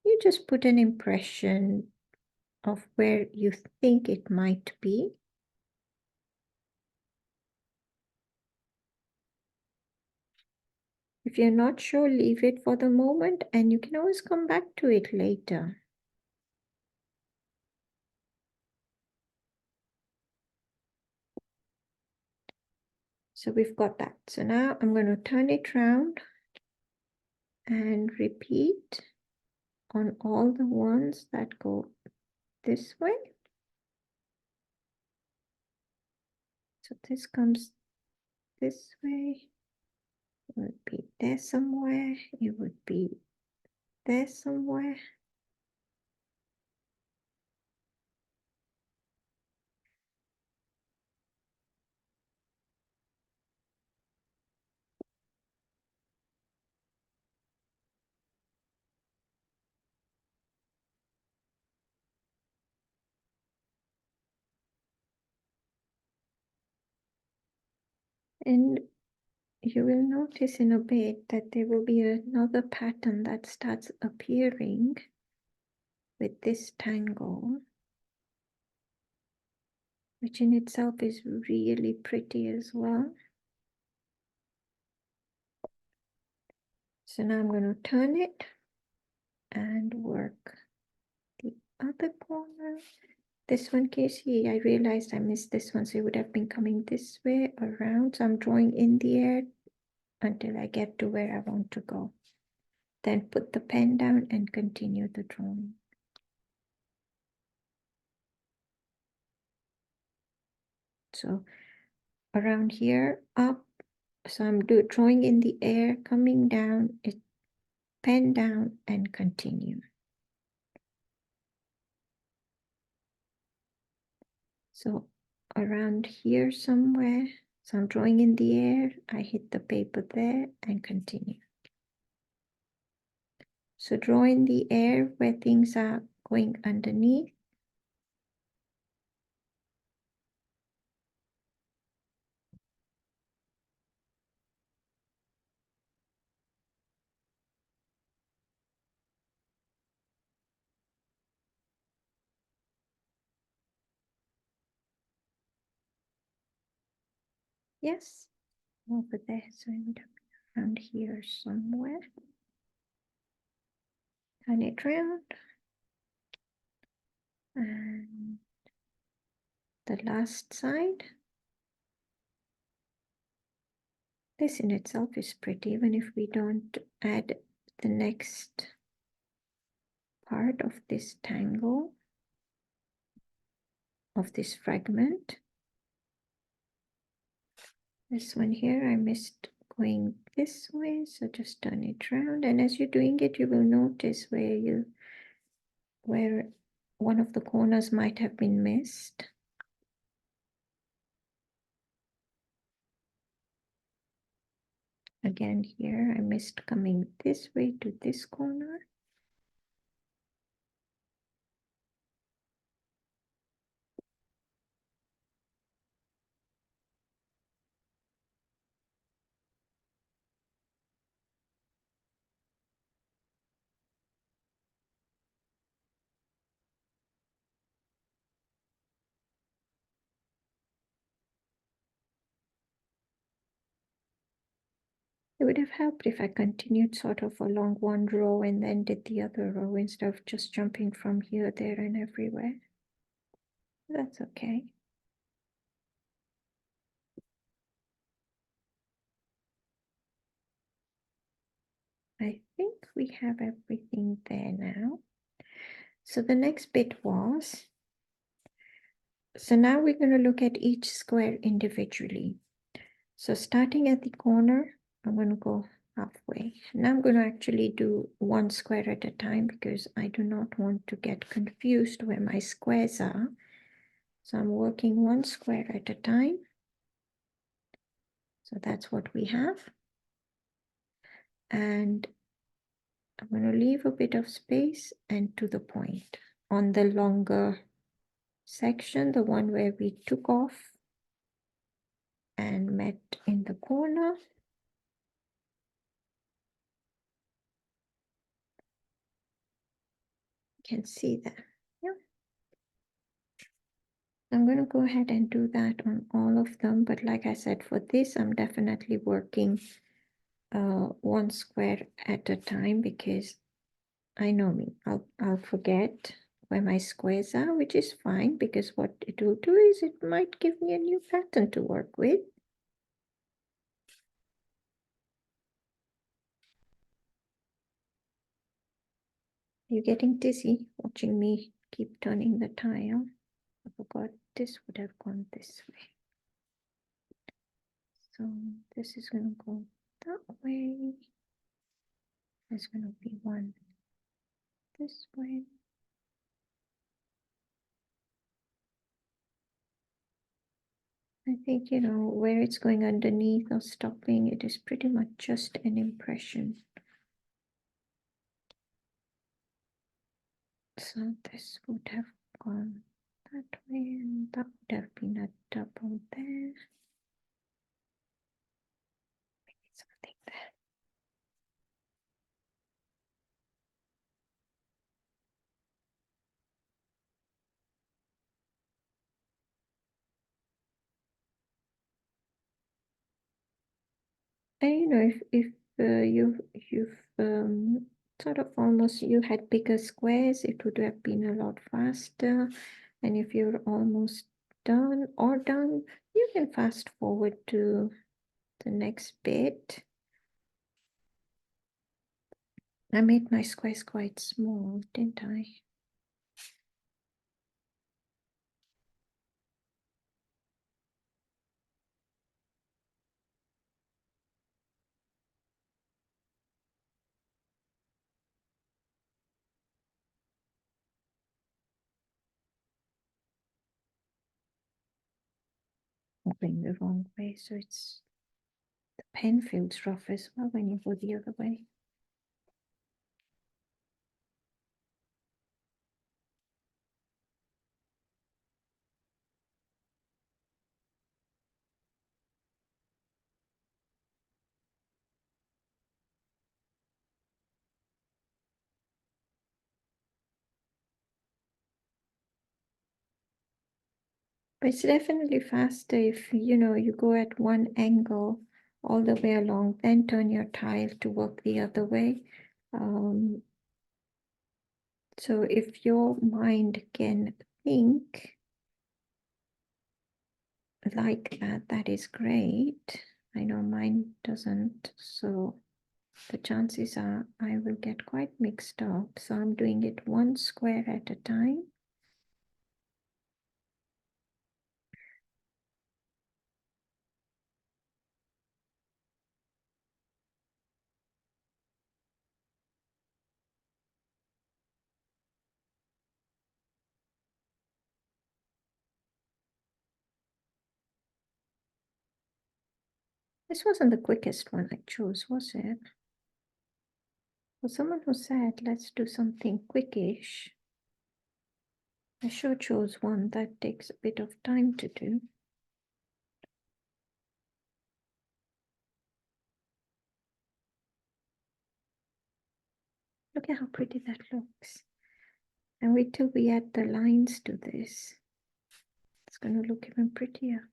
you just put an impression of where you think it might be. If you're not sure, leave it for the moment and you can always come back to it later. So we've got that. So now I'm going to turn it round and repeat on all the ones that go this way. So this comes this way. It would be there somewhere. It would be there somewhere. And you will notice in a bit that there will be another pattern that starts appearing with this tangle, which in itself is really pretty as well. So now I'm going to turn it and work the other corner. This one, Casey, I realized I missed this one, so it would have been coming this way around. So I'm drawing in the air until I get to where I want to go. Then put the pen down and continue the drawing. So around here, up. So I'm drawing in the air, coming down, it pen down and continue. So around here somewhere, so I'm drawing in the air, I hit the paper there and continue. So draw in the air where things are going underneath. Yes, over there, so it would have been around here somewhere. Turn it around. And the last side. This in itself is pretty, even if we don't add the next part of this tangle, of this fragment. This one here, I missed going this way, so just turn it around. And as you're doing it, you will notice where one of the corners might have been missed. Again here, I missed coming this way to this corner. It would have helped if I continued sort of along one row and then did the other row instead of just jumping from here, there, and everywhere. That's okay. I think we have everything there now. So the next bit was, so now we're going to look at each square individually. So starting at the corner, I'm going to go halfway. Now I'm going to actually do one square at a time because I do not want to get confused where my squares are. So I'm working one square at a time. So that's what we have. And I'm going to leave a bit of space and to the point on the longer section, the one where we took off and met in the corner. You can see that. Yeah. I'm going to go ahead and do that on all of them. But like I said, for this, I'm definitely working one square at a time because I know me, I'll forget where my squares are, which is fine because what it will do is it might give me a new pattern to work with. You're getting dizzy watching me keep turning the tile. I forgot this would have gone this way. So this is going to go that way. There's going to be one this way. I think, you know, where it's going underneath or stopping, it is pretty much just an impression. So this would have gone that way, and that would have been a double there. Maybe something there. And you know, if you've sort of almost you had bigger squares, it would have been a lot faster. And if you're almost done or done, you can fast forward to the next bit. I made my squares quite small, didn't I? Going the wrong way, so it's the pen feels rough as well when you go the other way. But it's definitely faster if you know you go at one angle all the way along, then turn your tile to work the other way. So if your mind can think like that, that is great. I know mine doesn't, so the chances are I will get quite mixed up. So I'm doing it one square at a time. This wasn't the quickest one I chose, was it? For someone who said, let's do something quickish, I sure chose one that takes a bit of time to do. Look at how pretty that looks. And wait till we add the lines to this. It's going to look even prettier.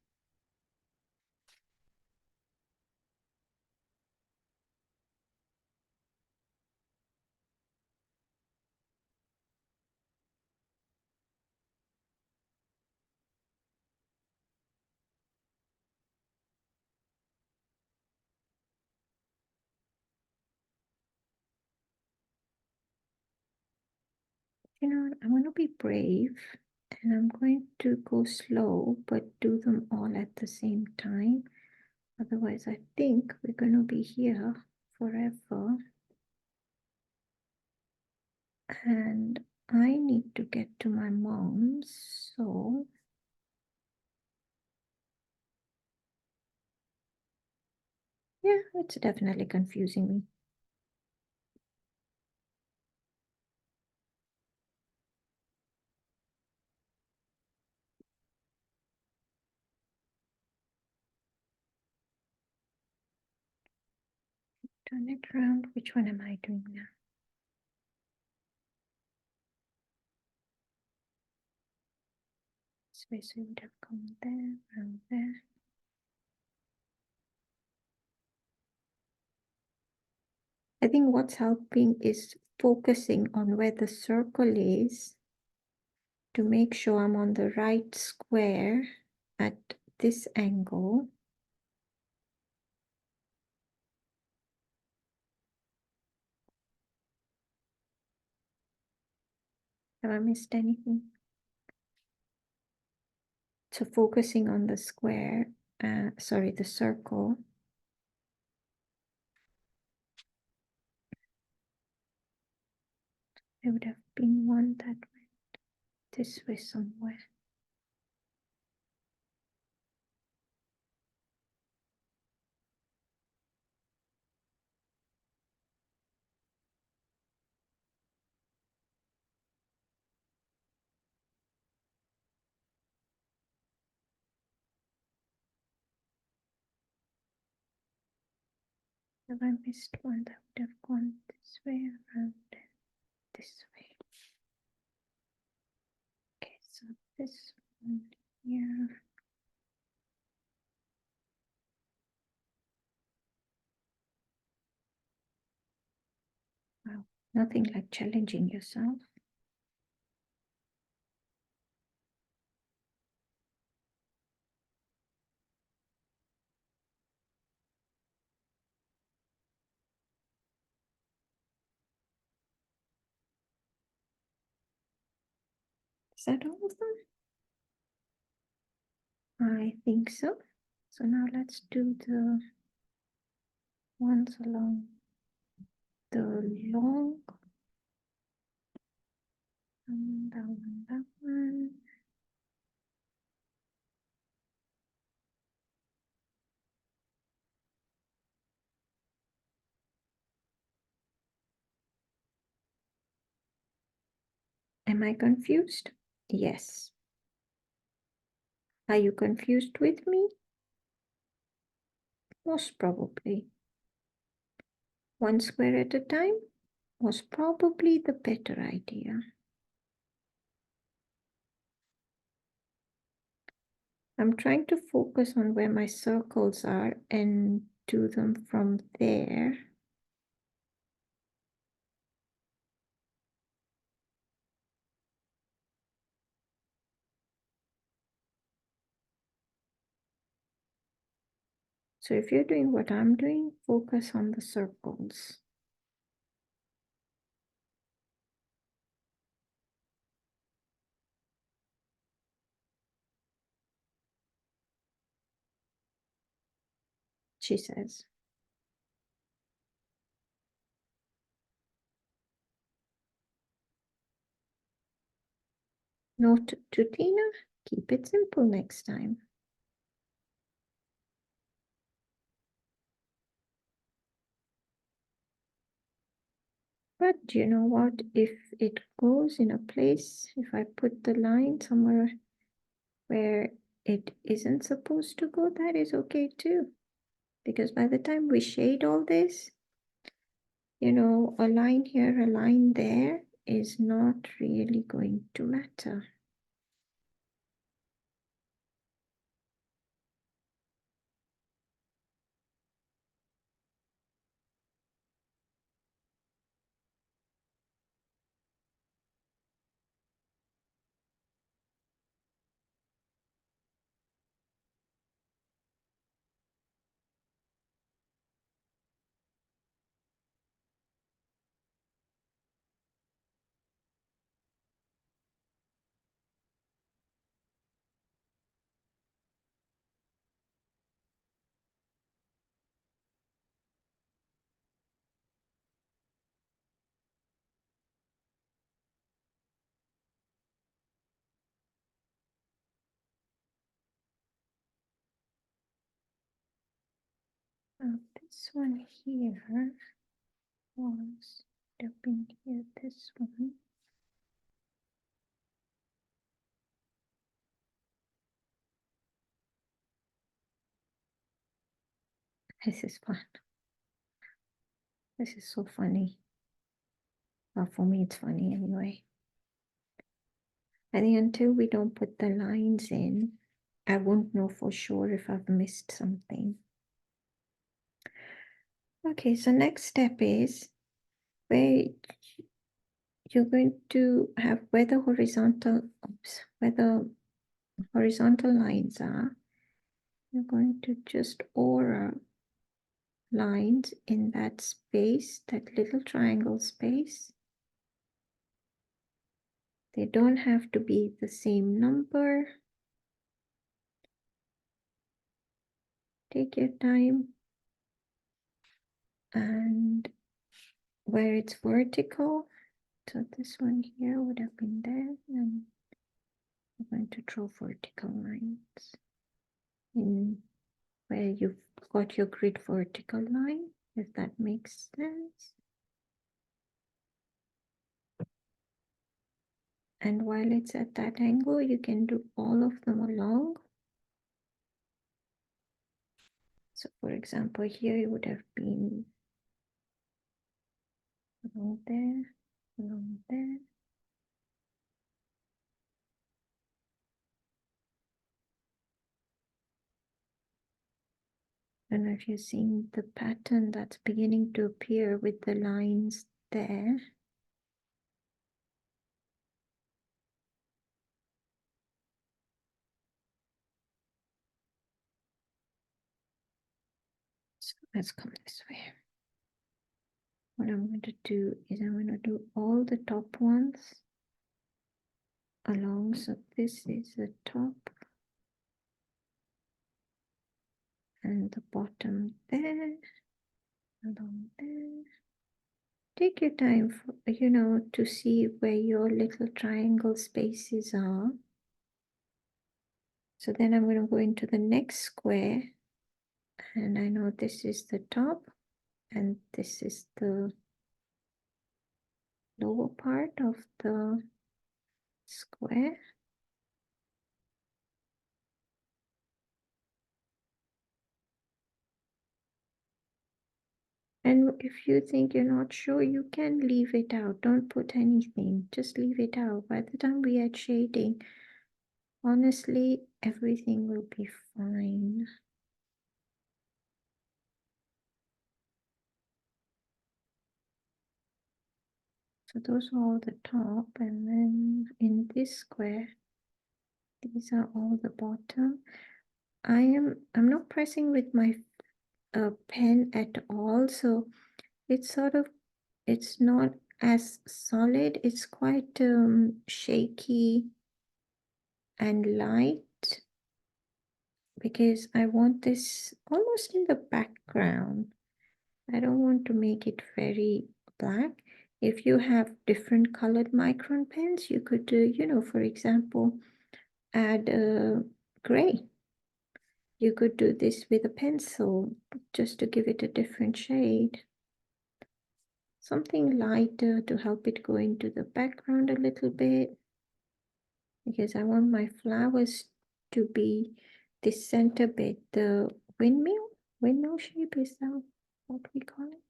You know, I'm going to be brave and I'm going to go slow, but do them all at the same time. Otherwise, I think we're going to be here forever. And I need to get to my mom's, so yeah, it's definitely confusing me. Turn it around. Which one am I doing now? This way, so it would have come there, around there. I think what's helping is focusing on where the circle is to make sure I'm on the right square at this angle. Have I missed anything? So focusing on the square, sorry, the circle. There would have been one that went this way somewhere. Have I missed one that would have gone this way around this way? Okay, so this one here. Wow, nothing like challenging yourself. Is that all of them? I think so. So now let's do the ones along the long. That one, that one. Am I confused? Yes. Are you confused with me? Most probably. One square at a time was probably the better idea. I'm trying to focus on where my circles are and do them from there. So if you're doing what I'm doing, focus on the circles. She says. Note to Tina, keep it simple next time. But you know what? If it goes in a place, if I put the line somewhere where it isn't supposed to go, that is okay too. Because by the time we shade all this, you know, a line here, a line there is not really going to matter. this one here was would have been here, this one. This is fun. This is so funny. Well, for me, it's funny anyway. I think until we don't put the lines in, I won't know for sure if I've missed something. Okay, so next step is where you're going to have where the horizontal lines are. You're going to just aura lines in that space, that little triangle space. They don't have to be the same number. Take your time. And where it's vertical, so this one here would have been there, and I'm going to draw vertical lines in where you've got your grid vertical line, if that makes sense. And while it's at that angle, you can do all of them along. So for example, here it would have been along there, along there. I don't know if you're seeing the pattern that's beginning to appear with the lines there. So let's come this way. What I'm going to do is I'm going to do all the top ones along. So this is the top and the bottom there, along there. Take your time, for, to see where your little triangle spaces are. So then I'm going to go into the next square, and I know this is the top and this is the lower part of the square. And if you think you're not sure, you can leave it out. Don't put anything, just leave it out. By the time we add shading, honestly, everything will be fine. So those are all the top, and then in this square, these are all the bottom. I'm not pressing with my pen at all, so it's it's not as solid. It's quite shaky and light because I want this almost in the background. I don't want to make it very black. If you have different colored micron pens, you could do, for example, add a gray. You could do this with a pencil just to give it a different shade. Something lighter to help it go into the background a little bit, because I want my flowers to be this center bit, the windmill shape, is that what we call it?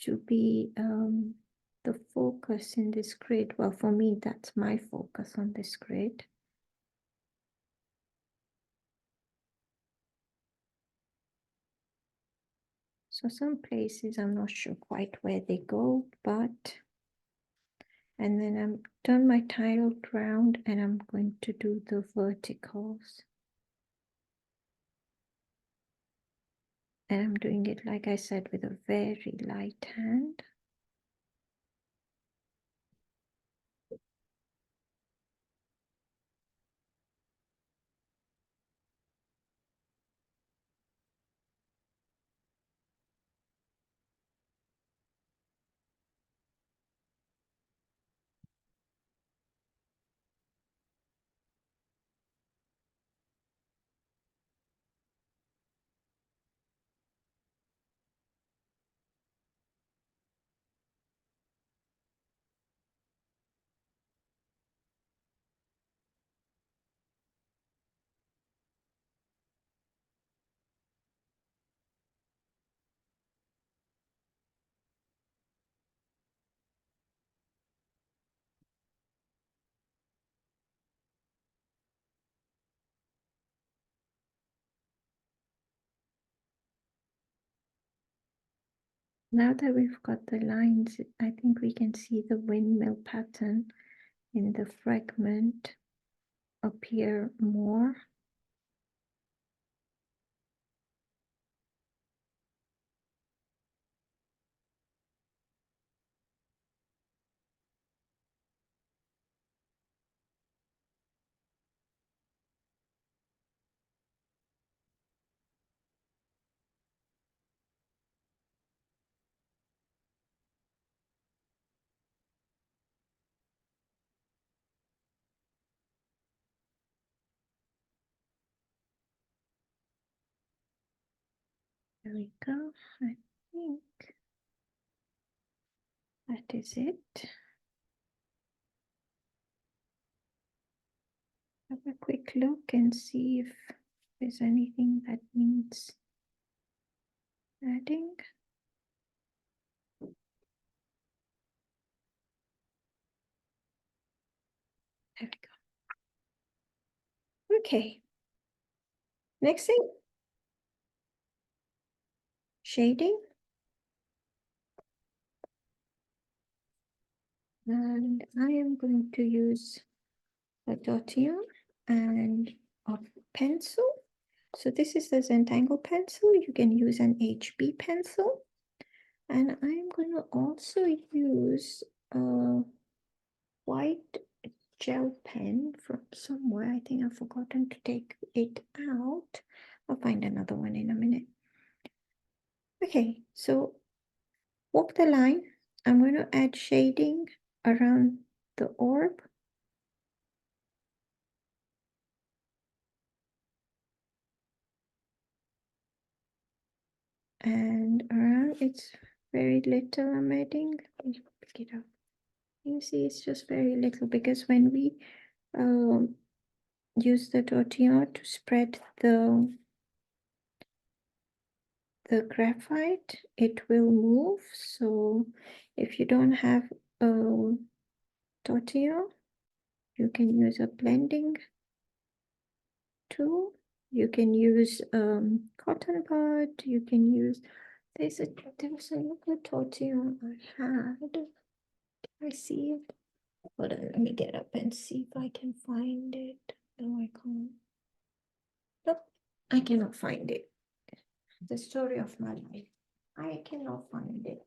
To be the focus in this grid. Well, for me, that's my focus on this grid. So some places I'm not sure quite where they go, but, and then I'm done my tiled round and I'm going to do the verticals. And I'm doing it, like I said, with a very light hand. Now that we've got the lines, I think we can see the windmill pattern in the fragment appear more. There we go. I think that is it. Have a quick look and see if there's anything that needs adding. There we go. Okay. Next thing, shading. And I am going to use a tortilla and a pencil. So this is the Zentangle pencil. You can use an HB pencil. And I'm going to also use a white gel pen from somewhere. I think I've forgotten to take it out. I'll find another one in a minute. Okay, so walk the line. I'm going to add shading around the orb. And around it's very little I'm adding. Let me pick it up. You see it's just very little because when we use the tortilla to spread the graphite, it will move. So if you don't have a tortilla, you can use a blending tool. You can use cotton bud. You can use, there was another tortilla I had. I see it. Hold on, let me get up and see if I can find it. No, I can't. Nope, I cannot find it. The story of my life. I cannot find it.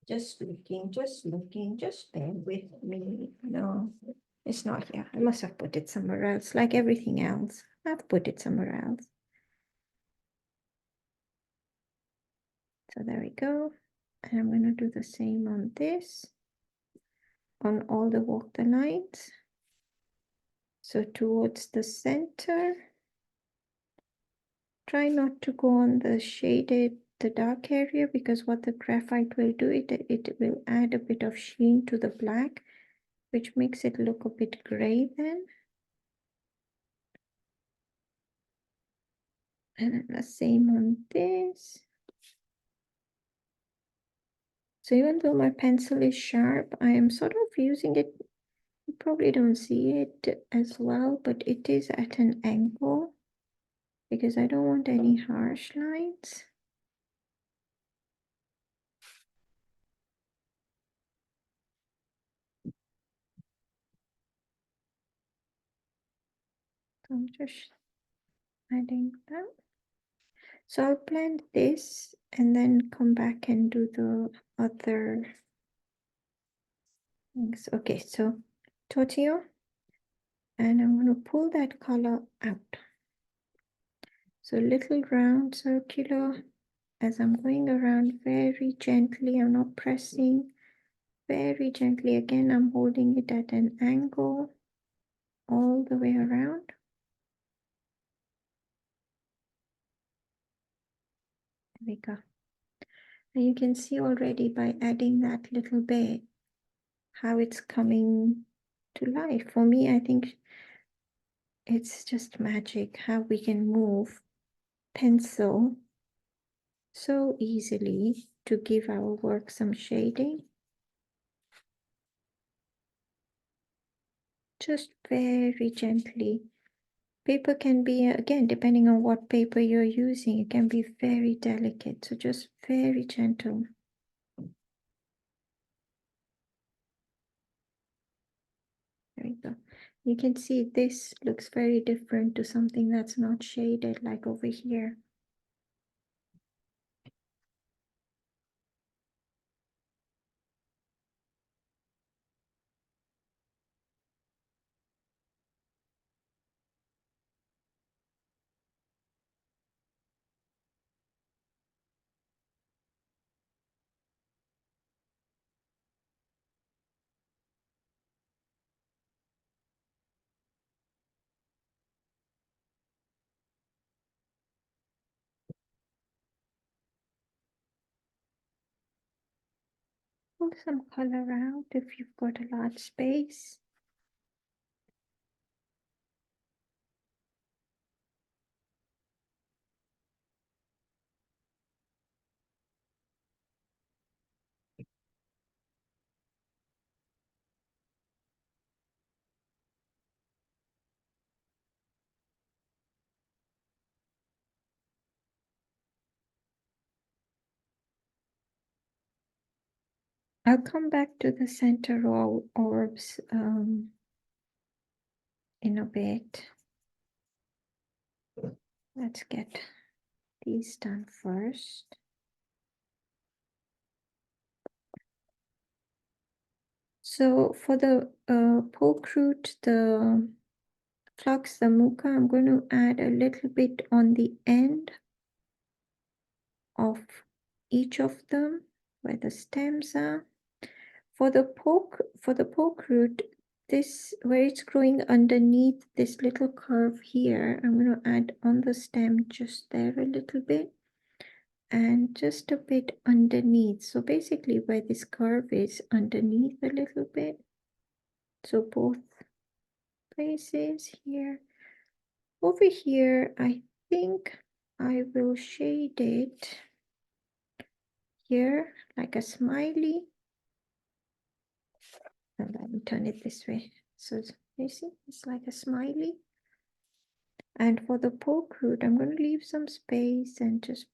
Just looking, just bear with me. No, it's not here. I must have put it somewhere else, like everything else. I've put it somewhere else. So there we go. And I'm going to do the same on this, on all the walk the lines. So towards the center, try not to go on the shaded, the dark area, because what the graphite will do, it will add a bit of sheen to the black, which makes it look a bit gray then. And then the same on this. So even though my pencil is sharp, I am sort of using it. You probably don't see it as well, but it is at an angle because I don't want any harsh lines. So I'm just adding that. So I'll blend this and then come back and do the other things. Okay, so tortilla, and I'm going to pull that color out. So little round circular as I'm going around very gently. I'm not pressing, very gently. Again, I'm holding it at an angle all the way around. There we go. And you can see already by adding that little bit how it's coming to life. For me, I think it's just magic how we can move pencil so easily to give our work some shading. Just very gently Paper can be, again, depending on what paper you're using, it can be very delicate. So just very gentle. There we go. You can see this looks very different to something that's not shaded, like over here. Pull some color out if you've got a large space. I'll come back to the center orbs in a bit. Let's get these done first. So for the poke root, the flux, the muka, I'm going to add a little bit on the end of each of them where the stems are. For the poke root, this where it's growing underneath this little curve here, I'm going to add on the stem just there a little bit and just a bit underneath. So basically where this curve is underneath a little bit. So both places here. Over here, I think I will shade it here like a smiley. And let me turn it this way. So you see, it's like a smiley. And for the poke root, I'm going to leave some space and just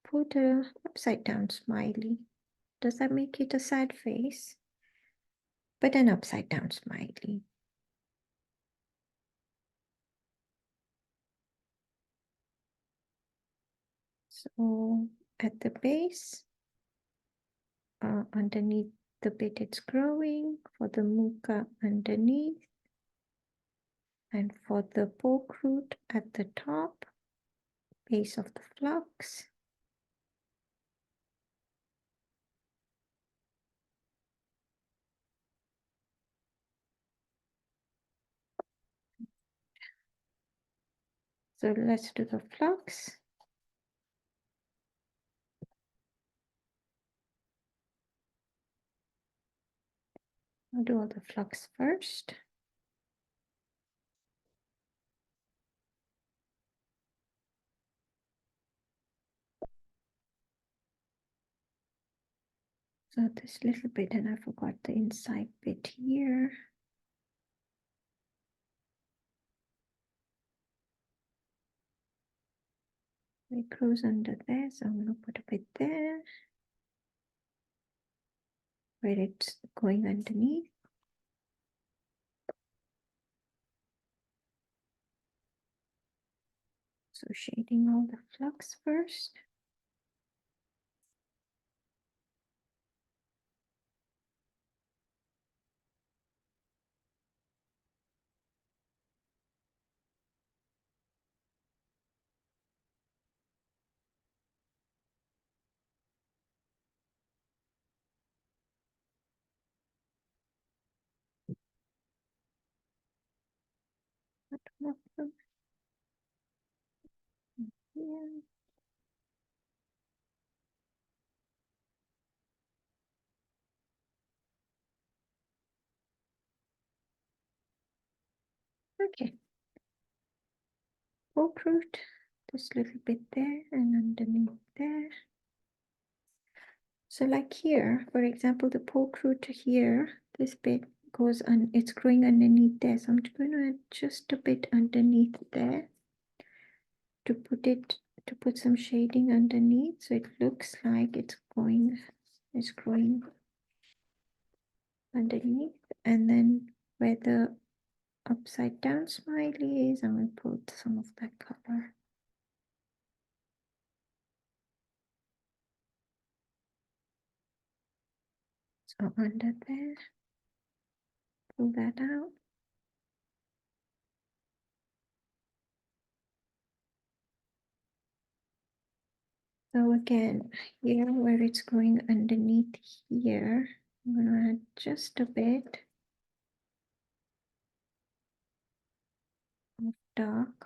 put a upside down smiley. Does that make it a sad face? But an upside down smiley. So at the base, underneath the bit it's growing, for the muka underneath, and for the poke root at the top, base of the flux. So let's do the flux. I'll do all the flux first. So this little bit, and I forgot the inside bit here. It grows under there, so I'm going to put a bit there where it's going underneath. So shading all the flux first. One of them here. Okay. Poke root, this little bit there and underneath there. So like here, for example, the poke root here, this bit goes on, it's growing underneath there. So I'm going to add just a bit underneath there to put some shading underneath, so it looks like it's growing underneath. And then where the upside down smiley is, I'm going to put some of that color. So under there, pull that out. So again, here where it's going underneath here, I'm going to add just a bit of dark.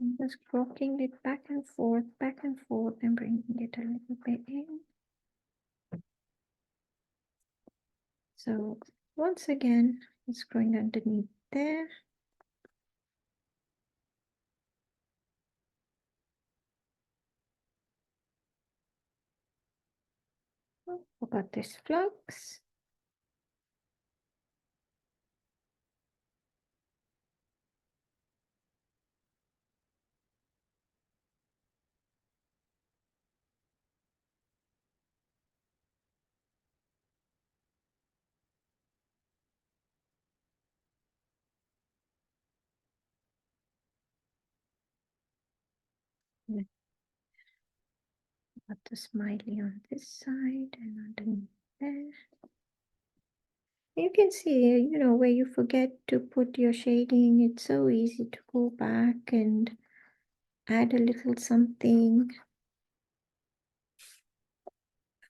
I'm just rocking it back and forth, and bringing it a little bit in. So once again, it's going underneath there. Oh, forgot this flux. Got the smiley on this side and underneath there. You can see, you know, where you forget to put your shading, it's so easy to go back and add a little something.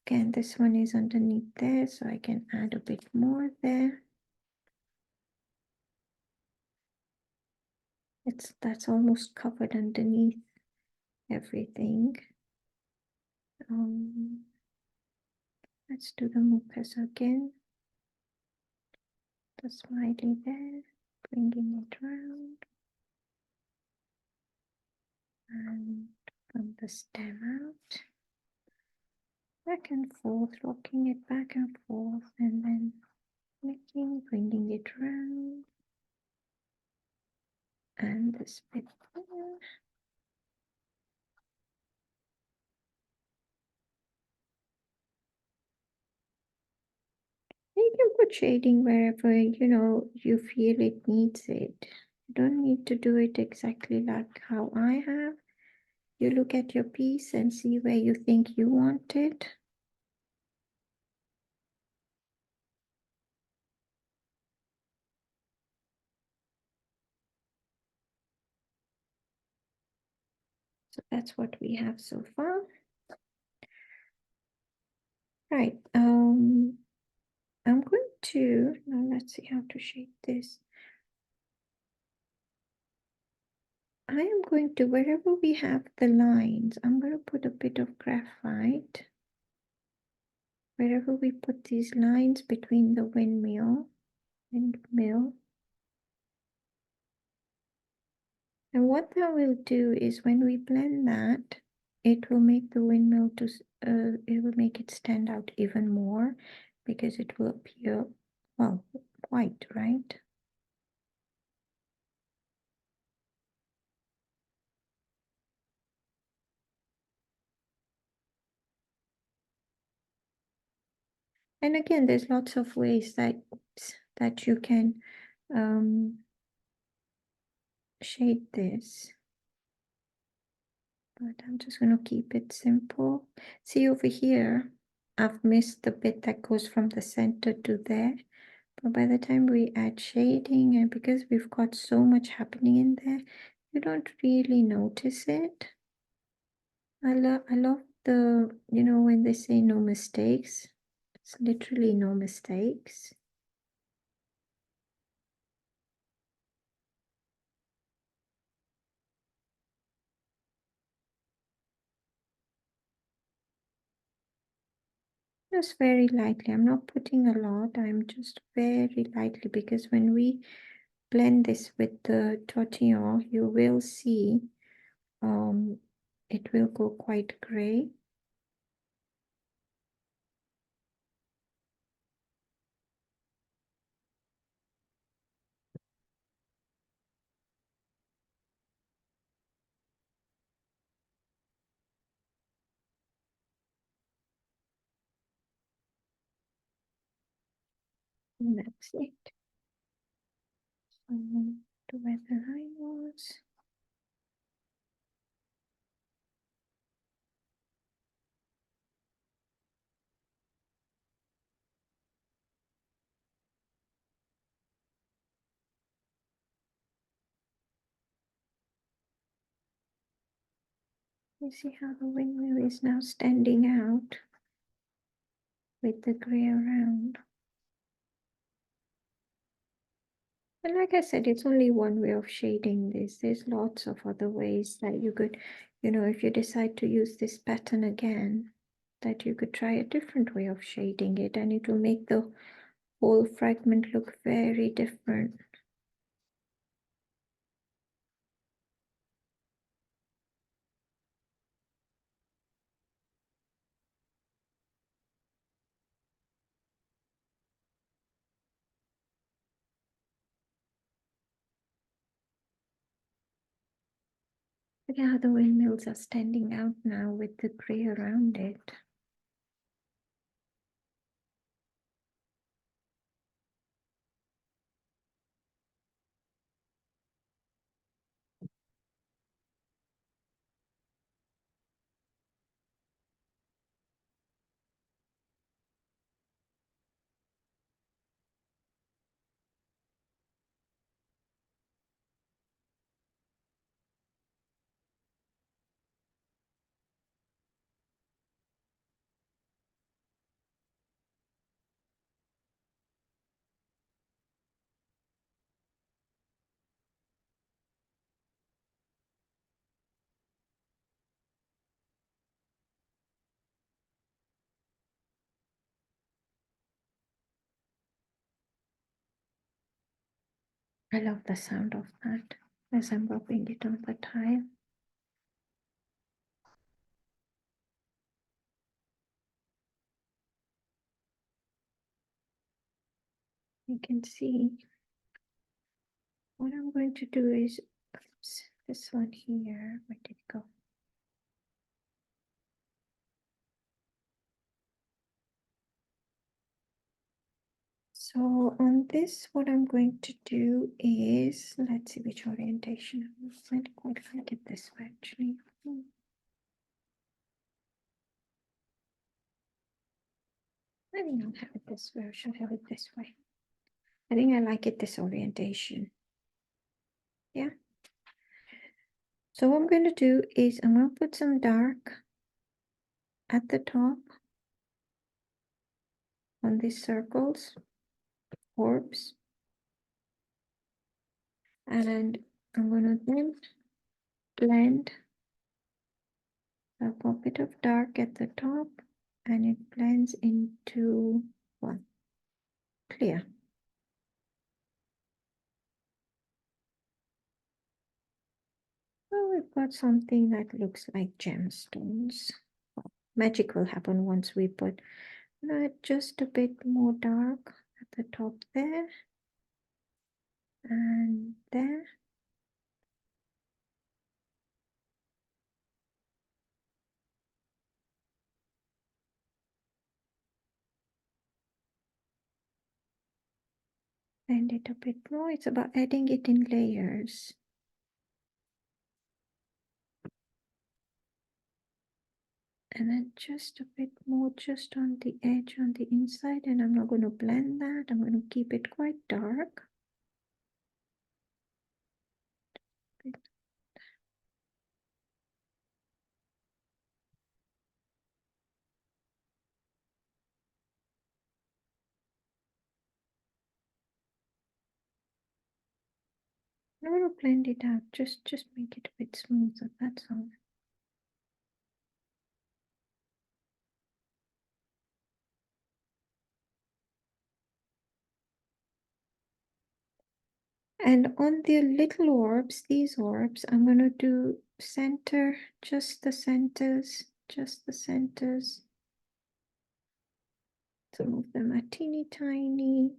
Again, this one is underneath there, so I can add a bit more there. That's almost covered underneath everything. Let's do the mucus again. The smiley there, bringing it round. And from the stem out. Back and forth, rocking it back and forth, and then bringing it round. And this bit there. You can put shading wherever, you know, you feel it needs it. You don't need to do it exactly like how I have. You look at your piece and see where you think you want it. So that's what we have so far. Right, I'm going to, now let's see how to shade this. I am going to, wherever we have the lines, I'm going to put a bit of graphite. Wherever we put these lines between the windmill. And what that will do is when we blend that, it will make the windmill it will make it stand out even more because it will appear, well, white, right? And again, there's lots of ways that you can shade this. But I'm just going to keep it simple. See over here, I've missed the bit that goes from the center to there. But by the time we add shading, and because we've got so much happening in there, you don't really notice it. I love the, you know, when they say no mistakes, it's literally no mistakes. Just very lightly. I'm not putting a lot. I'm just very lightly because when we blend this with the tortillon, you will see it will go quite gray. And that's it. So to where the line was. You see how the windmill is now standing out with the gray around. And like I said, it's only one way of shading this. There's lots of other ways that you could, if you decide to use this pattern again, that you could try a different way of shading it, and it will make the whole fragment look very different. Yeah, the windmills are standing out now with the gray around it. I love the sound of that as I'm rubbing it on the tile. You can see what I'm going to do is, oops, this one here, where did it go? So on this, what I'm going to do is, let's see which orientation. I don't quite like it this way, actually. I think I'll have it this way, or should I have it this way? I think I like it this orientation. Yeah. So what I'm going to do is I'm going to put some dark at the top on these circles, orbs. And I'm going to then blend a bit of dark at the top, and it blends into one clear. Well, we've got something that looks like gemstones. Magic will happen once we put just a bit more dark at the top there and there. Blend it a bit more. It's about adding it in layers. And then just a bit more just on the edge on the inside, and I'm not going to blend that. I'm going to keep it quite dark. I'm going to blend it out, just make it a bit smoother, that's all. And on the little orbs, these orbs, I'm going to do center, just the centers, Some of them are teeny tiny,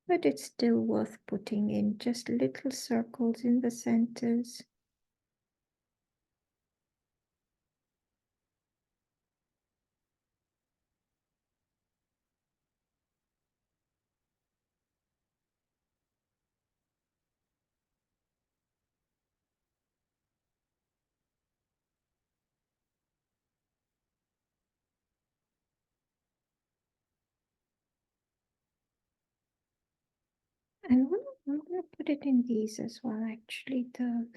but it's still worth putting in just little circles in the centers. And I'm going to put it in these as well, actually, the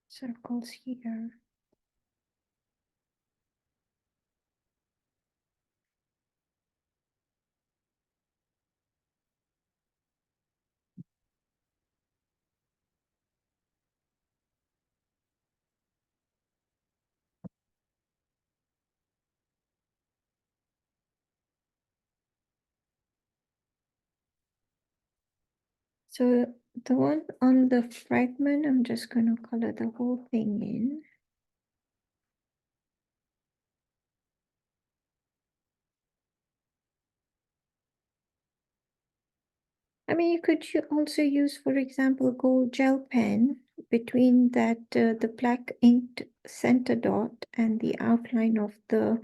circles here. So the one on the fragment, I'm just going to color the whole thing in. I mean, you could also use, for example, gold gel pen between that the black inked center dot and the outline of the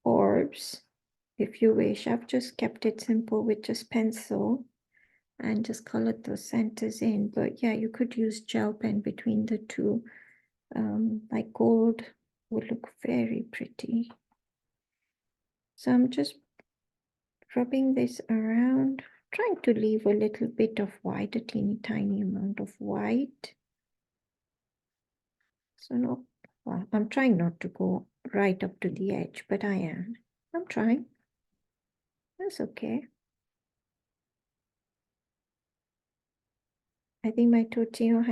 orbs, if you wish. I've just kept it simple with just pencil and just colored those centers in. But yeah, you could use gel pen between the two. Like gold would look very pretty. So I'm just rubbing this around, trying to leave a little bit of white, a teeny tiny amount of white. So no, well, I'm trying not to go right up to the edge, but I am. I'm trying. That's okay. I think my tortilla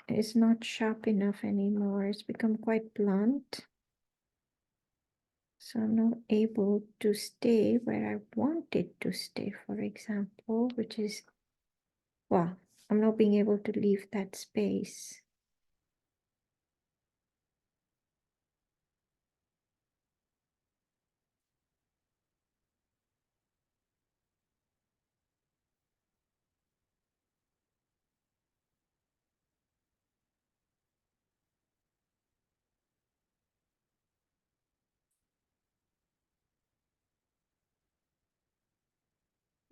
is not sharp enough anymore. It's become quite blunt. So I'm not able to stay where I want it to stay, for example, which is, well, I'm not being able to leave that space.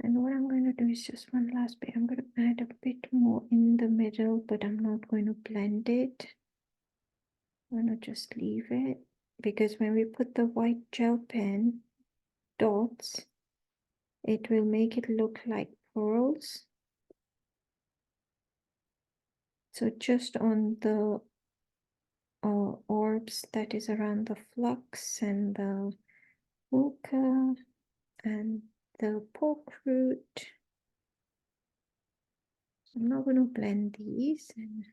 And what I'm going to do is just one last bit. I'm going to add a bit more in the middle, but I'm not going to blend it. I'm going to just leave it because when we put the white gel pen dots, it will make it look like pearls. So just on the orbs that is around the flux and the hookah and the poke root. I'm not going to blend these, and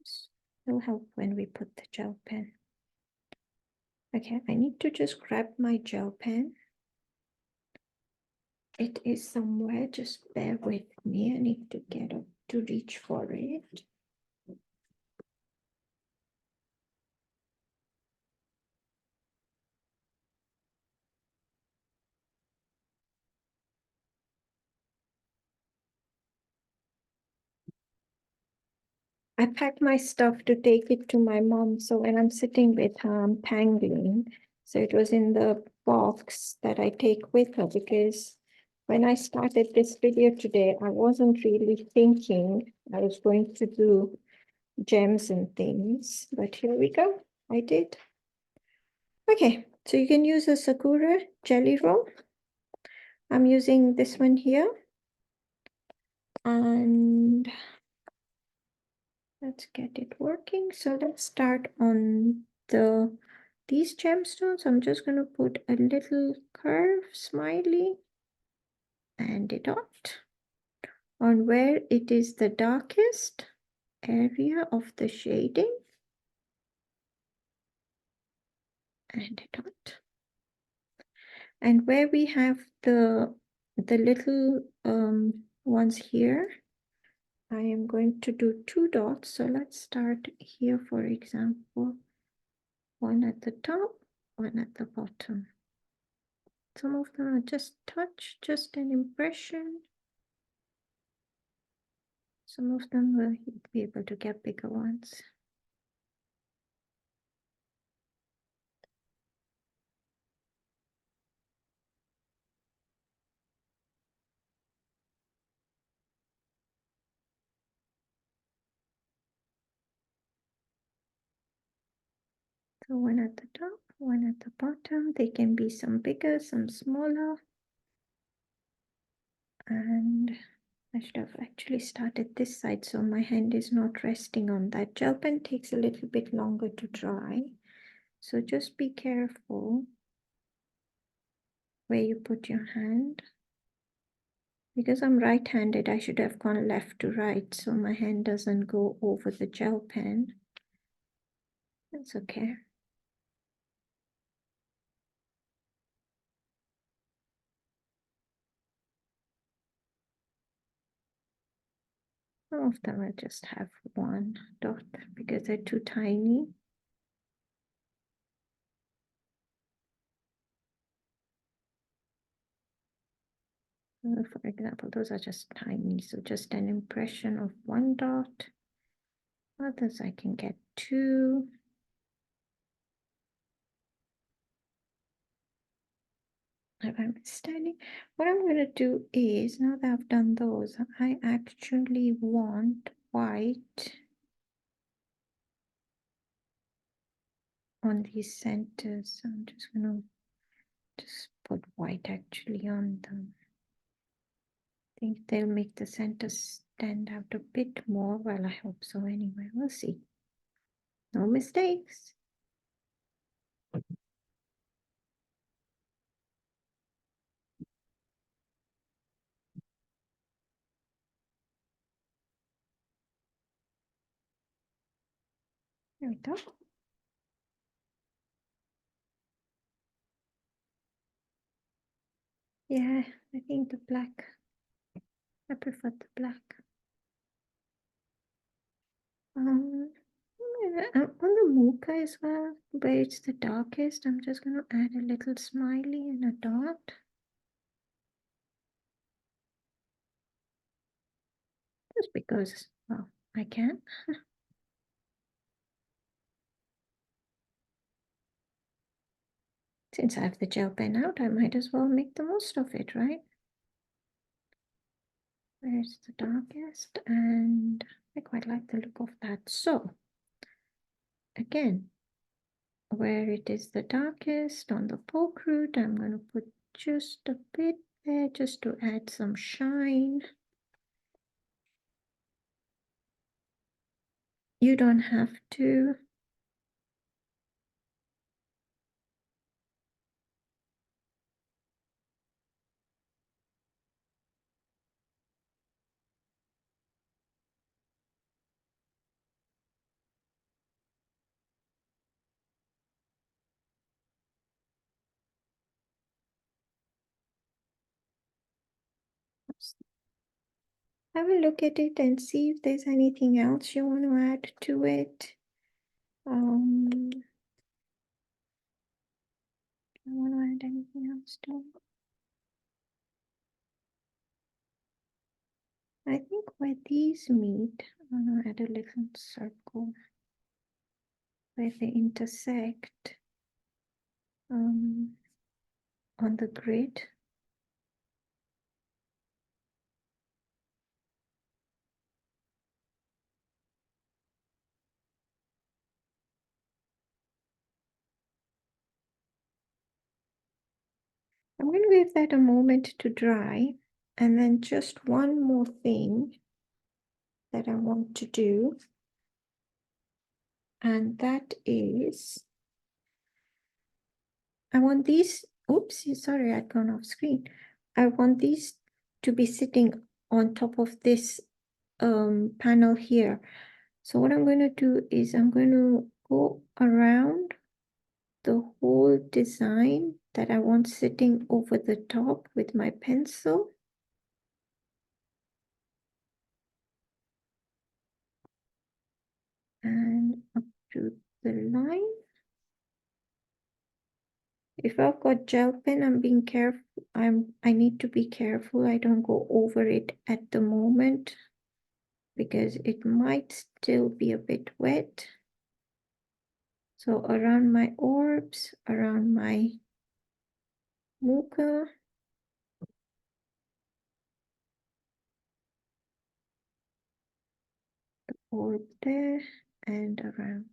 this will help when we put the gel pen. Okay, I need to just grab my gel pen. It is somewhere, just bear with me. I need to get up to reach for it. I packed my stuff to take it to my mom. So when I'm sitting with her, I'm tangling. So it was in the box that I take with her, because when I started this video today, I wasn't really thinking I was going to do gems and things, but here we go. I did. Okay, so you can use a Sakura jelly roll. I'm using this one here. And let's get it working. So let's start on these gemstones. I'm just going to put a little curve smiley and a dot on where it is the darkest area of the shading, and a dot. And where we have the the little ones here, I am going to do 2 dots. So let's start here, for example, one at the top, one at the bottom. Some of them are just touch, just an impression. Some of them will be able to get bigger ones. So one at the top, one at the bottom. They can be some bigger, some smaller. And I should have actually started this side so my hand is not resting on that. Gel pen takes a little bit longer to dry. So just be careful where you put your hand. Because I'm right-handed, I should have gone left to right so my hand doesn't go over the gel pen. That's okay. Some of them I just have 1 dot because they're too tiny. For example, those are just tiny, so just an impression of 1 dot. Others I can get 2. If I'm standing, what I'm going to do is, now that I've done those, I actually want white on these centers. So I'm just going to just put white actually on them. I think they'll make the centers stand out a bit more. Well, I hope so anyway. We'll see. No mistakes. There we go. Yeah, I think the black. I prefer the black. On the mocha as well, where it's the darkest, I'm just going to add a little smiley and a dot. Just because, well, I can. Since I have the gel pen out, I might as well make the most of it, right? Where's the darkest? And I quite like the look of that. So, again, where it is the darkest on the poke root, I'm going to put just a bit there just to add some shine. You don't have to. Have a look at it and see if there's anything else you want to add to it. I want to add anything else to it. I think where these meet, I want to add a little circle where they intersect on the grid. I'm going to give that a moment to dry. And then just one more thing that I want to do. And that is, I want these, oops, sorry, I'd gone off screen. I want these to be sitting on top of this panel here. So what I'm going to do is I'm going to go around the whole design that I want sitting over the top with my pencil. And up to the line. If I've got gel pen, I'm being careful. I need to be careful. I don't go over it at the moment because it might still be a bit wet. So around my orbs, around my muka, the orb there and around.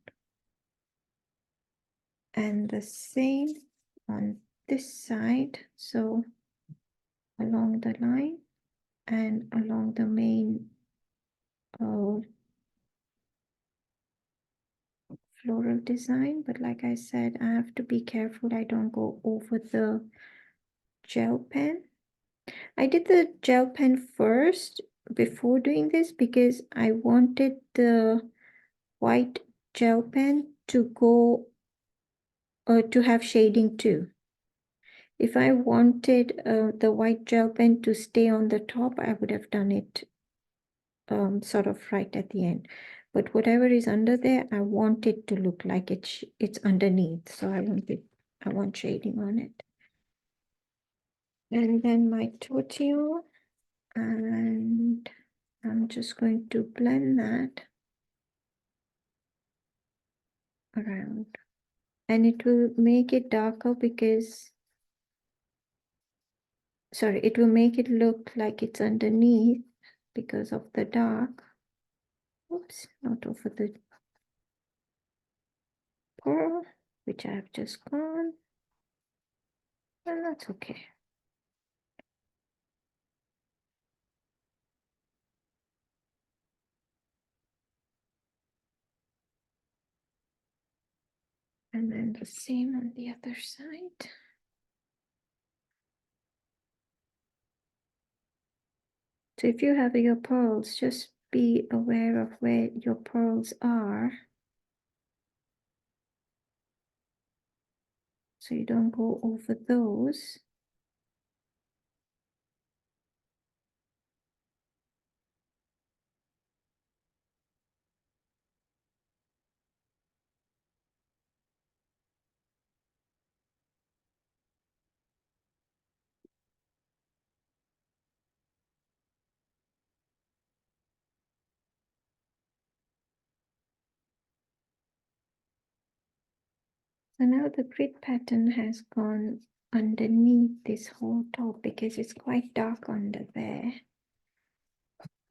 And the same on this side. So along the line and along the main floral design. But like I said, I have to be careful I don't go over the gel pen. I did the gel pen first before doing this because I wanted the white gel pen to go to have shading too. If I wanted the white gel pen to stay on the top, I would have done it sort of right at the end. But whatever is under there, I want it to look like it's underneath. So I want shading on it. And then my tortilla, and I'm just going to blend that around. And it will make it darker because, sorry, it will make it look like it's underneath because of the dark. Oops, not over the pearl, which I have just gone. And that's okay. And then the same on the other side. So if you have your pearls, just be aware of where your pearls are. So you don't go over those. So now the grid pattern has gone underneath this whole top because it's quite dark under there,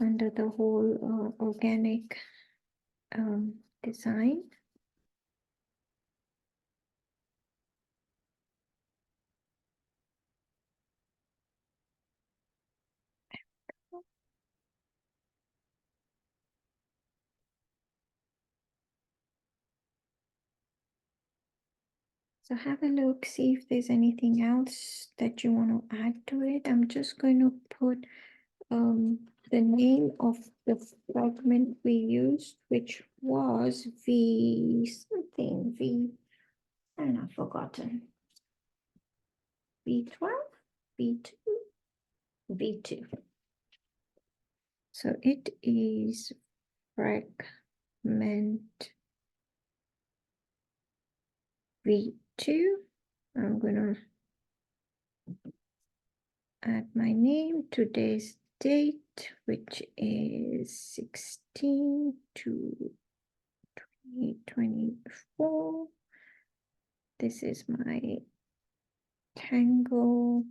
under the whole organic design. So have a look, see if there's anything else that you want to add to it. I'm just going to put the name of the fragment we used, which was V something, V, and I've forgotten. V12, V2, V2. So it is fragment V2. I'm gonna add my name, today's date, which is 16/2/2024. This is my Tangle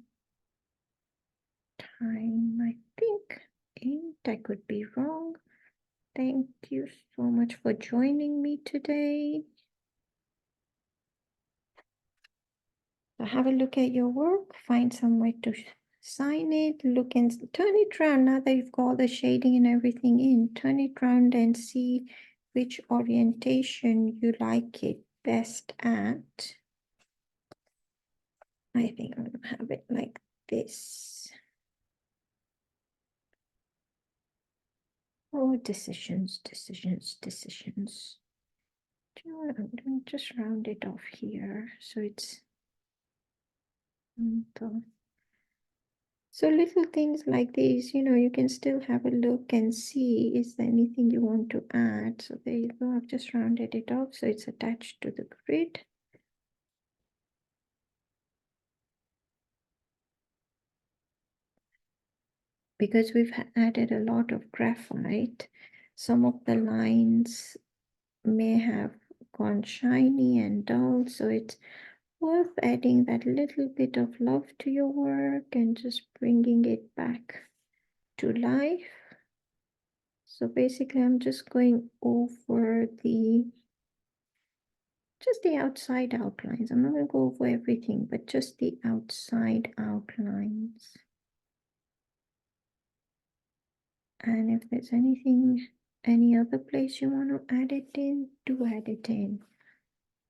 time, I think. 8, I could be wrong. Thank you so much for joining me today. So have a look at your work, find some way to sign it, look and turn it around. Now that you've got all the shading and everything in, turn it around and see which orientation you like it best at. I think I'm gonna have it like this. Oh, decisions. Do you know what? I'm gonna just round it off here so it's So little things like these, you can still have a look and see, is there anything you want to add? So there you go, I've just rounded it off so it's attached to the grid. Because we've added a lot of graphite, some of the lines may have gone shiny and dull, so it's worth adding that little bit of love to your work and just bringing it back to life. So basically I'm just going over just the outside outlines. I'm not going to go over everything, but just the outside outlines. And if there's any other place you want to add it in, do add it in.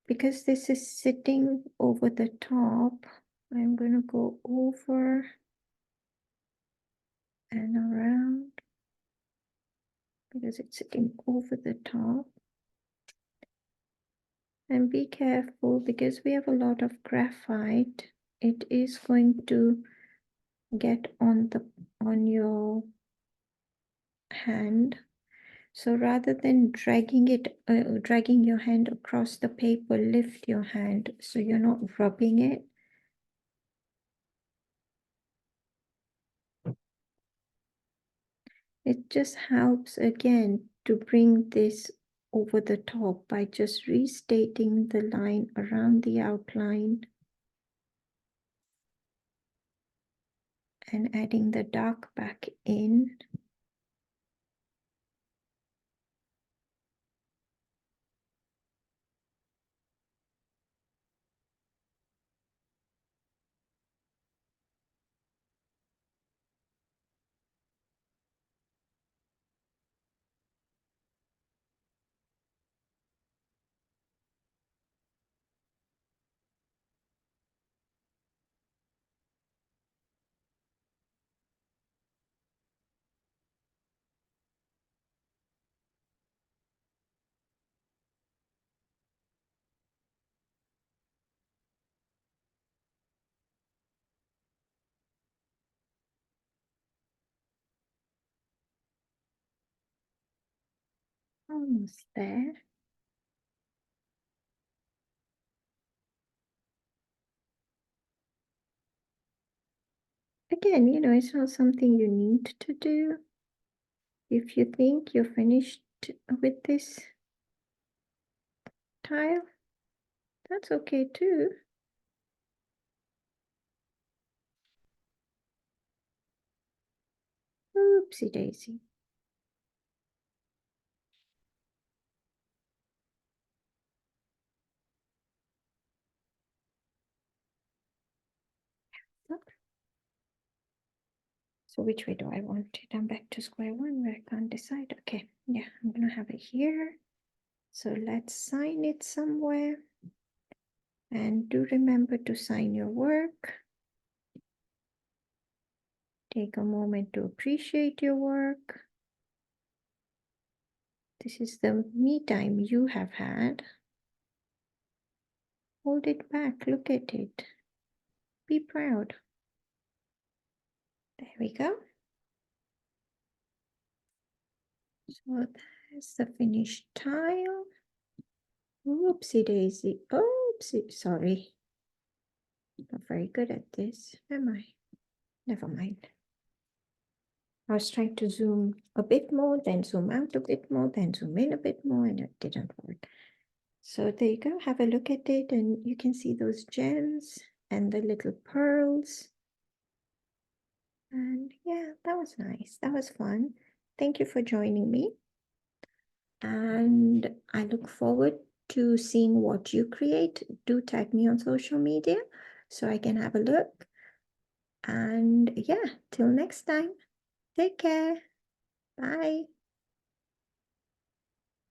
Because this is sitting over the top, I'm going to go over and around because it's sitting over the top. And be careful because we have a lot of graphite. It is going to get on your hand. So rather than dragging your hand across the paper, lift your hand so you're not rubbing it. It just helps again to bring this over the top by just restating the line around the outline and adding the dark back in. Almost there. Again, it's not something you need to do. If you think you're finished with this tile, that's okay too. Oopsie daisy. So which way do I want it? I'm back to square one where I can't decide. Okay, yeah, I'm gonna have it here. So let's sign it somewhere. And do remember to sign your work. Take a moment to appreciate your work. This is the me time you have had. Hold it back, look at it. Be proud. There we go. So that's the finished tile. Oopsie daisy. Oopsie, sorry. Not very good at this, am I? Never mind. I was trying to zoom a bit more, then zoom out a bit more, then zoom in a bit more, and it didn't work. So there you go, have a look at it, and you can see those gems and the little pearls. And yeah, that was nice. That was fun. Thank you for joining me. And I look forward to seeing what you create. Do tag me on social media so I can have a look. And yeah, till next time, take care. Bye.